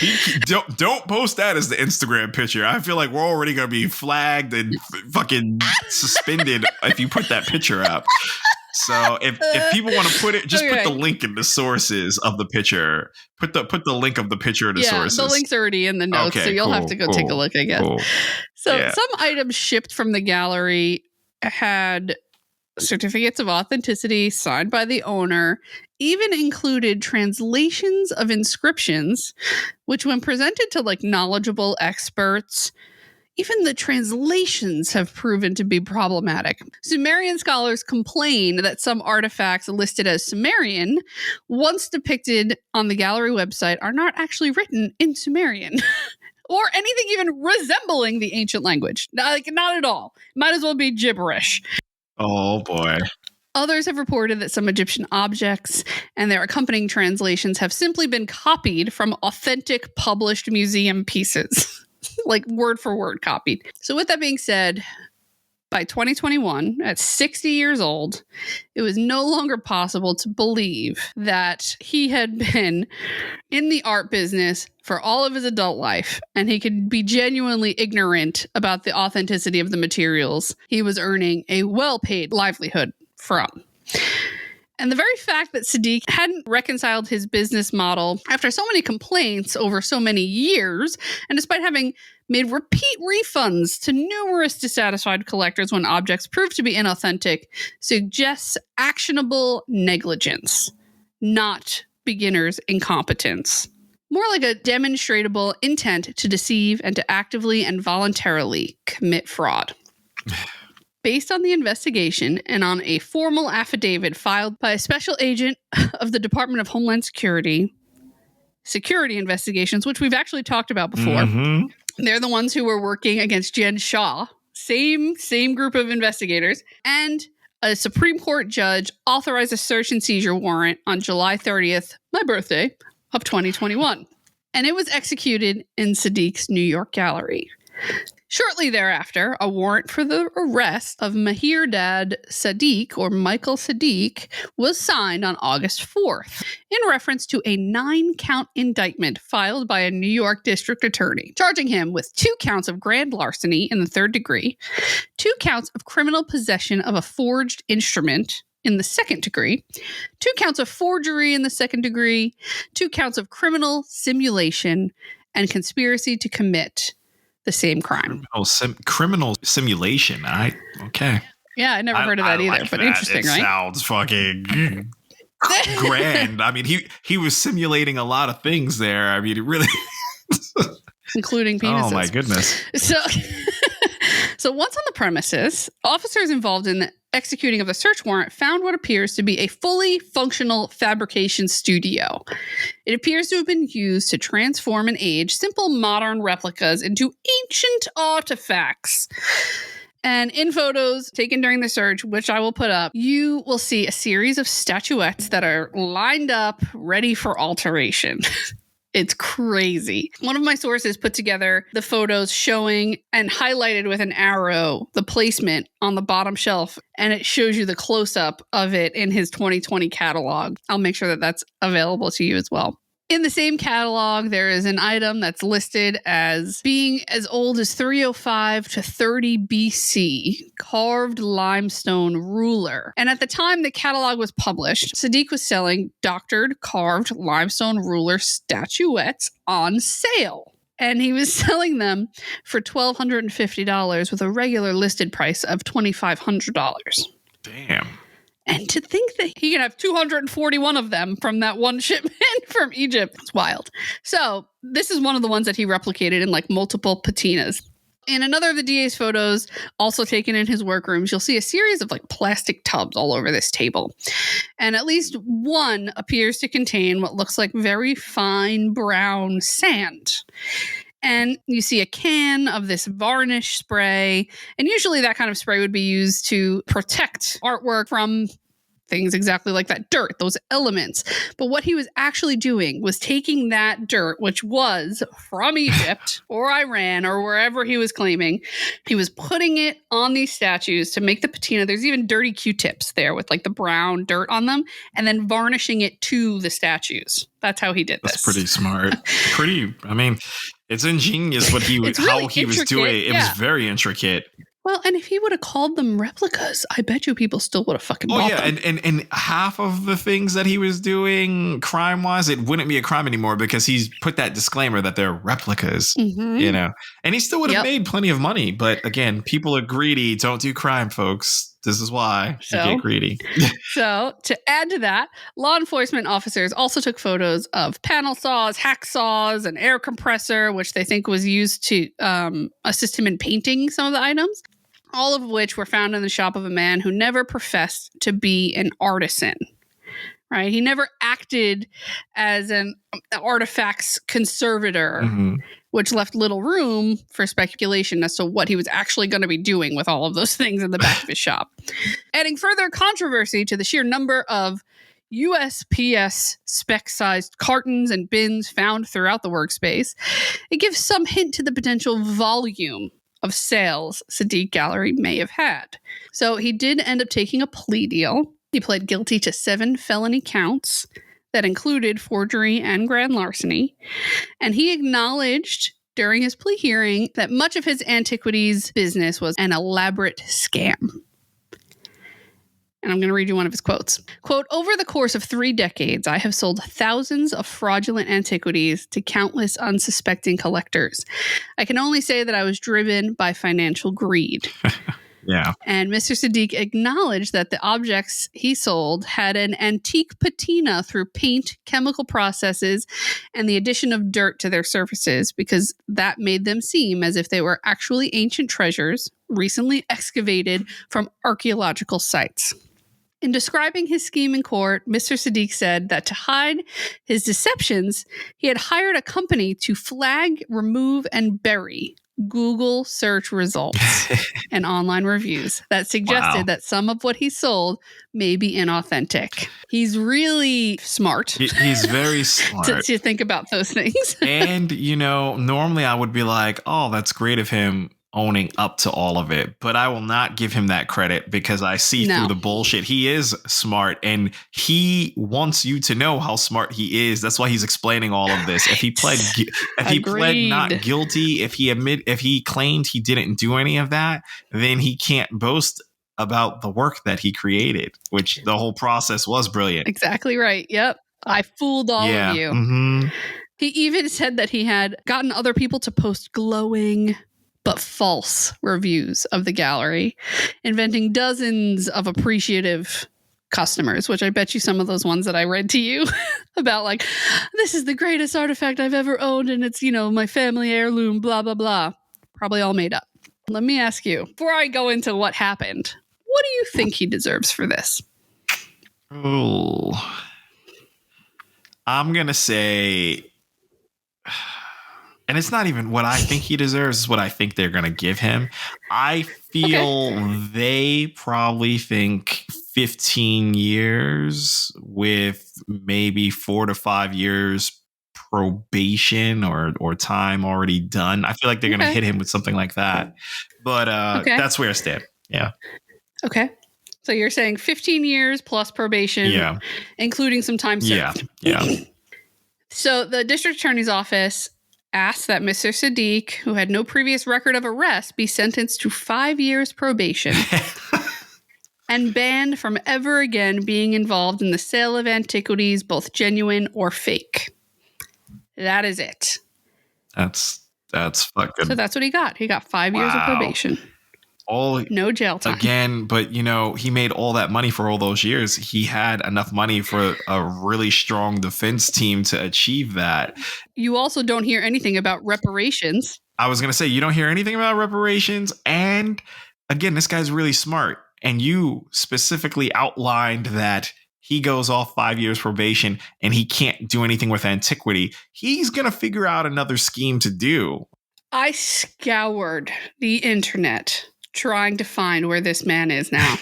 don't post that as the Instagram picture. I feel like we're already going to be flagged and fucking suspended if you put that picture up. So if people want to put it, just put the link in the sources of the picture. Put the link of the picture in the sources. The link's already in the notes, so you'll have to go take a look, I guess. Cool. So some items shipped from the gallery had certificates of authenticity signed by the owner, even included translations of inscriptions, which when presented to like knowledgeable experts, even the translations have proven to be problematic. Sumerian scholars complain that some artifacts listed as Sumerian, once depicted on the gallery website, are not actually written in Sumerian or anything even resembling the ancient language. Not at all. Might as well be gibberish. Oh boy. Others have reported that some Egyptian objects and their accompanying translations have simply been copied from authentic published museum pieces, like word for word copied. So with that being said, by 2021, at 60 years old, it was no longer possible to believe that he had been in the art business for all of his adult life and he could be genuinely ignorant about the authenticity of the materials he was earning a well-paid livelihood from. And the very fact that Sadigh hadn't reconciled his business model after so many complaints over so many years, and despite having made repeat refunds to numerous dissatisfied collectors when objects proved to be inauthentic, suggests actionable negligence, not beginner's incompetence. More like a demonstrable intent to deceive and to actively and voluntarily commit fraud. Based on the investigation and on a formal affidavit filed by a special agent of the Department of Homeland Security Investigations, which we've actually talked about before. Mm-hmm. They're the ones who were working against Jen Shah. Same group of investigators. And a Supreme Court judge authorized a search and seizure warrant on July 30th, my birthday, of 2021. And it was executed in Sadigh's New York gallery. Shortly thereafter, a warrant for the arrest of Mahirdad Sadigh, or Michael Sadigh, was signed on August 4th in reference to a 9-count indictment filed by a New York district attorney, charging him with 2 counts of grand larceny in the 3rd degree, 2 counts of criminal possession of a forged instrument in the 2nd degree, 2 counts of forgery in the 2nd degree, 2 counts of criminal simulation, and conspiracy to commit the same crime. Criminal simulation. Okay. Yeah, I never heard of that either, like but that. interesting, right? Sounds fucking grand. I mean, he was simulating a lot of things there. I mean, it really, including penises. Oh my goodness. So once on the premises, officers involved in the executing of the search warrant found what appears to be a fully functional fabrication studio. It appears to have been used to transform and age simple modern replicas into ancient artifacts. And in photos taken during the search, which I will put up, you will see a series of statuettes that are lined up, ready for alteration. It's crazy. One of my sources put together the photos showing and highlighted with an arrow the placement on the bottom shelf, and it shows you the close-up of it in his 2020 catalog. I'll make sure that that's available to you as well. In the same catalog, there is an item that's listed as being as old as 305 to 30 BC, carved limestone ruler. And at the time the catalog was published, Sadigh was selling doctored carved limestone ruler statuettes on sale. And he was selling them for $1,250 with a regular listed price of $2,500. Damn. And to think that he can have 241 of them from that one shipment from Egypt, it's wild. So this is one of the ones that he replicated in like multiple patinas. In another of the DA's photos, also taken in his workrooms, you'll see a series of like plastic tubs all over this table. And at least one appears to contain what looks like very fine brown sand. And you see a can of this varnish spray. And usually that kind of spray would be used to protect artwork from things exactly like that dirt, those elements. But what he was actually doing was taking that dirt, which was from Egypt or Iran or wherever he was claiming, he was putting it on these statues to make the patina. There's even dirty Q-tips there with like the brown dirt on them, and then varnishing it to the statues. That's how he did this. That's pretty smart. I mean, it's ingenious what he was, how he was doing it. It was very intricate. Well, and if he would have called them replicas, I bet you people still would have fucking bought them. And half of the things that he was doing crime-wise, it wouldn't be a crime anymore because he's put that disclaimer that they're replicas, you know. And he still would have made plenty of money. But again, people are greedy. Don't do crime, folks. This is why you get greedy. So to add to that, law enforcement officers also took photos of panel saws, hacksaws, an air compressor, which they think was used to assist him in painting some of the items. All of which were found in the shop of a man who never professed to be an artisan, right? He never acted as an artifacts conservator which left little room for speculation as to what he was actually going to be doing with all of those things in the back of his shop. Adding further controversy to the sheer number of USPS spec-sized cartons and bins found throughout the workspace, it gives some hint to the potential volume of sales Sadigh Gallery may have had. So he did end up taking a plea deal. He pled guilty to 7 felony counts that included forgery and grand larceny. And he acknowledged during his plea hearing that much of his antiquities business was an elaborate scam. And I'm going to read you one of his quotes. Quote, "Over the course of 3 decades, I have sold thousands of fraudulent antiquities to countless unsuspecting collectors. I can only say that I was driven by financial greed." Yeah. And Mr. Sadigh acknowledged that the objects he sold had an antique patina through paint, chemical processes, and the addition of dirt to their surfaces, because that made them seem as if they were actually ancient treasures recently excavated from archaeological sites. In describing his scheme in court, Mr. Sadigh said that to hide his deceptions, he had hired a company to flag, remove, and bury Google search results and online reviews that suggested that some of what he sold may be inauthentic. He's really smart. He's very smart. to think about those things. And, normally I would be like, oh, that's great of him owning up to all of it, but I will not give him that credit because I see through the bullshit. He is smart and he wants you to know how smart he is. That's why he's explaining all of this. If he pled not guilty, if he claimed he didn't do any of that, then he can't boast about the work that he created, which the whole process was brilliant. Exactly right. Yep. I fooled all of you. Mm-hmm. He even said that he had gotten other people to post glowing but false reviews of the gallery, inventing dozens of appreciative customers, which I bet you some of those ones that I read to you about, like, this is the greatest artifact I've ever owned and it's, my family heirloom, blah, blah, blah. Probably all made up. Let me ask you, before I go into what happened, what do you think he deserves for this? Oh, I'm going to say... And it's not even what I think he deserves, it's what I think they're going to give him. I feel they probably think 15 years with maybe 4 to 5 years probation or time already done. I feel like they're going to hit him with something like that. But that's where I stand. Yeah. Okay. So you're saying 15 years plus probation, including some time served. Yeah. So the district attorney's office asked that Mr. Sadigh, who had no previous record of arrest, be sentenced to 5 years probation and banned from ever again being involved in the sale of antiquities, both genuine or fake. That is it. That's fucking... So that's what he got. He got 5 years of probation. No jail time. Again, but he made all that money for all those years. He had enough money for a really strong defense team to achieve that. You also don't hear anything about reparations. I was going to say, you don't hear anything about reparations. And again, this guy's really smart. And you specifically outlined that he goes off 5 years probation and he can't do anything with antiquity. He's going to figure out another scheme to do. I scoured the internet trying to find where this man is now.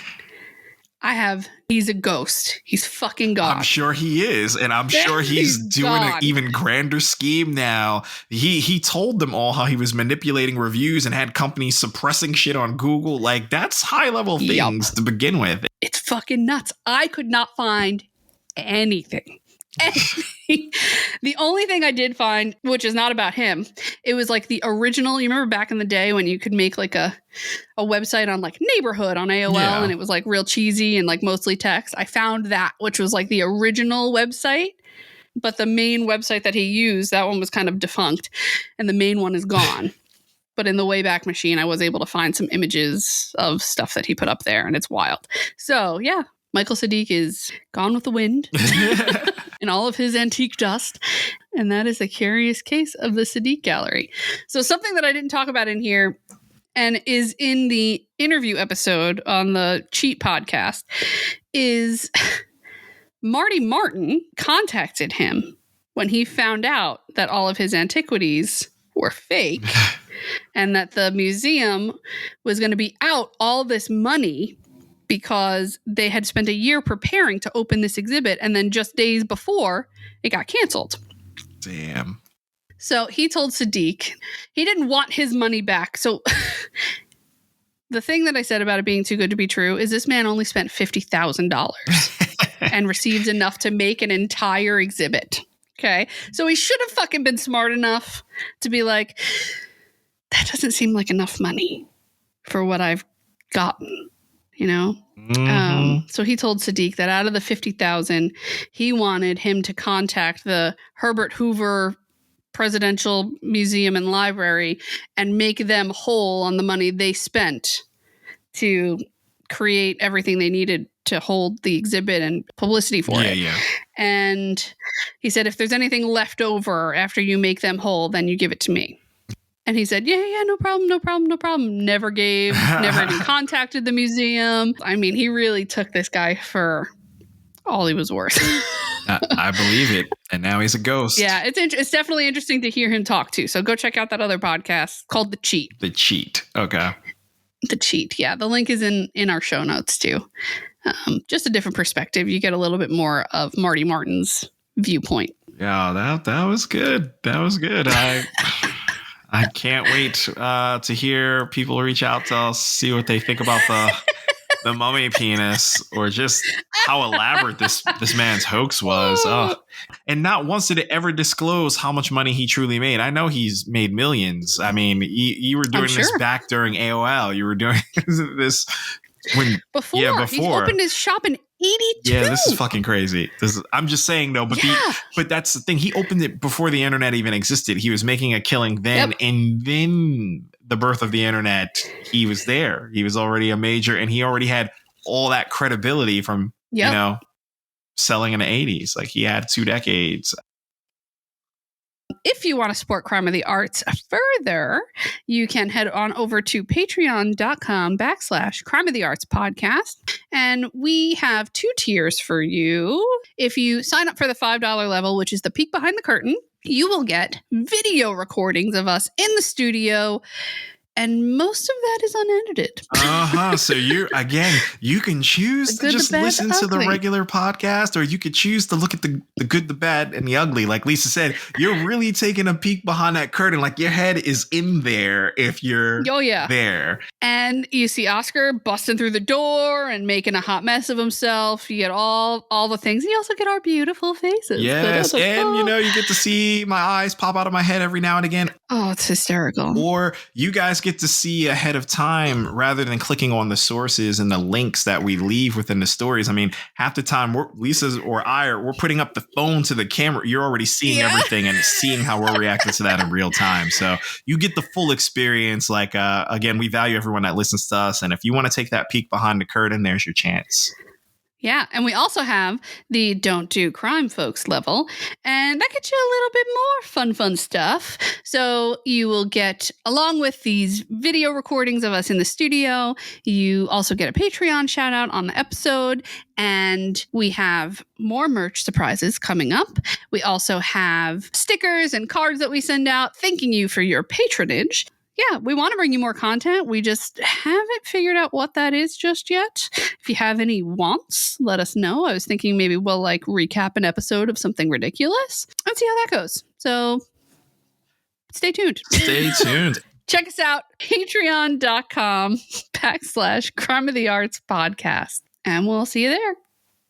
He's a ghost. He's fucking gone. I'm sure he is. And I'm sure he's doing an even grander scheme now. He told them all how he was manipulating reviews and had companies suppressing shit on Google. Like, that's high level things to begin with. It's fucking nuts. I could not find anything. The only thing I did find, which is not about him, it was like the original. You remember back in the day when you could make like a website on like Neighborhood on AOL and it was like real cheesy and like mostly text. I found that, which was like the original website, but the main website that he used, that one was kind of defunct and the main one is gone. But in the Wayback Machine, I was able to find some images of stuff that he put up there and it's wild. So yeah, Michael Sadigh is gone with the wind. And all of his antique dust. And that is a curious case of the Sadigh Gallery. So something that I didn't talk about in here and is in the interview episode on the Cheat podcast is Marty Martin contacted him when he found out that all of his antiquities were fake and that the museum was going to be out all this money because they had spent a year preparing to open this exhibit, and then just days before, it got canceled. Damn. So he told Sadigh he didn't want his money back. So the thing that I said about it being too good to be true is this man only spent $50,000 and received enough to make an entire exhibit. Okay. So he should have fucking been smart enough to be like, that doesn't seem like enough money for what I've gotten, you know? Mm-hmm. So he told Sadigh that out of the $50,000, he wanted him to contact the Herbert Hoover Presidential Museum and Library and make them whole on the money they spent to create everything they needed to hold the exhibit and publicity for it. Yeah. And he said, if there's anything left over after you make them whole, then you give it to me. And he said, yeah, no problem. Never even contacted the museum. I mean, he really took this guy for all he was worth. I believe it. And now he's a ghost. Yeah, it's definitely interesting to hear him talk too. So go check out that other podcast called The Cheat. The Cheat. Okay. The Cheat. Yeah, the link is in our show notes too. Just a different perspective. You get a little bit more of Marty Martin's viewpoint. Yeah, that was good. That was good. I can't wait to hear people reach out to us, see what they think about the mummy penis, or just how elaborate this man's hoax was. Oh. And not once did it ever disclose how much money he truly made. I know he's made millions. I mean, you were doing this back during AOL. You were doing this before. He opened his shop in 82. Yeah, this is fucking crazy. I'm just saying though, but that's the thing. He opened it before the internet even existed. He was making a killing then, and then the birth of the internet, he was there. He was already a major, and he already had all that credibility from selling in the 80s. Like he had 2 decades. If you want to support Crime of the Arts further, you can head on over to patreon.com/Crime of the Arts podcast. And we have 2 tiers for you. If you sign up for the $5 level, which is the peek behind the curtain, you will get video recordings of us in the studio. And most of that is unedited. So you can choose to just listen to the regular podcast, or you could choose to look at the good, the bad, and the ugly. Like Lisa said, you're really taking a peek behind that curtain. Like your head is in there if you're there. And you see Oscar busting through the door and making a hot mess of himself. You get all the things. You also get our beautiful faces. Yes, and you get to see my eyes pop out of my head every now and again. Oh, it's hysterical. Or you guys get to see ahead of time rather than clicking on the sources and the links that we leave within the stories. I mean, half the time Lisa's or we're putting up the phone to the camera. You're already seeing everything and seeing how we're reacting to that in real time. So you get the full experience. Like, again, we value everyone that listens to us. And if you want to take that peek behind the curtain, there's your chance. Yeah, and we also have the Don't Do Crime Folks level, and that gets you a little bit more fun stuff. So you will get, along with these video recordings of us in the studio, you also get a Patreon shout out on the episode, and we have more merch surprises coming up. We also have stickers and cards that we send out thanking you for your patronage. Yeah, we want to bring you more content. We just haven't figured out what that is just yet. If you have any wants, let us know. I was thinking maybe we'll recap an episode of something ridiculous and see how that goes. So stay tuned. Stay tuned. Check us out, patreon.com/Crime of the Arts podcast. And we'll see you there.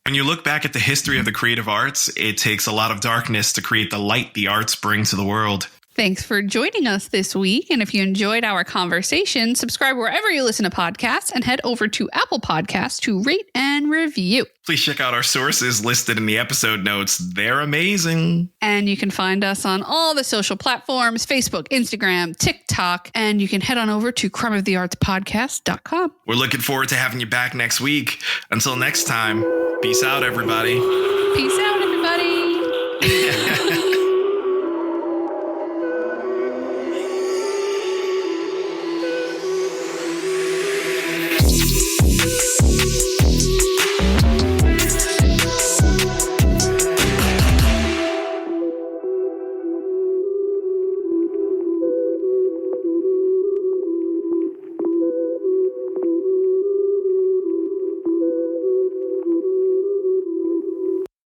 When you look back at the history of the creative arts, it takes a lot of darkness to create the light the arts bring to the world. Thanks for joining us this week. And if you enjoyed our conversation, subscribe wherever you listen to podcasts and head over to Apple Podcasts to rate and review. Please check out our sources listed in the episode notes. They're amazing. And you can find us on all the social platforms, Facebook, Instagram, TikTok, and you can head on over to crimeoftheartspodcast.com. We're looking forward to having you back next week. Until next time, peace out, everybody. Peace out.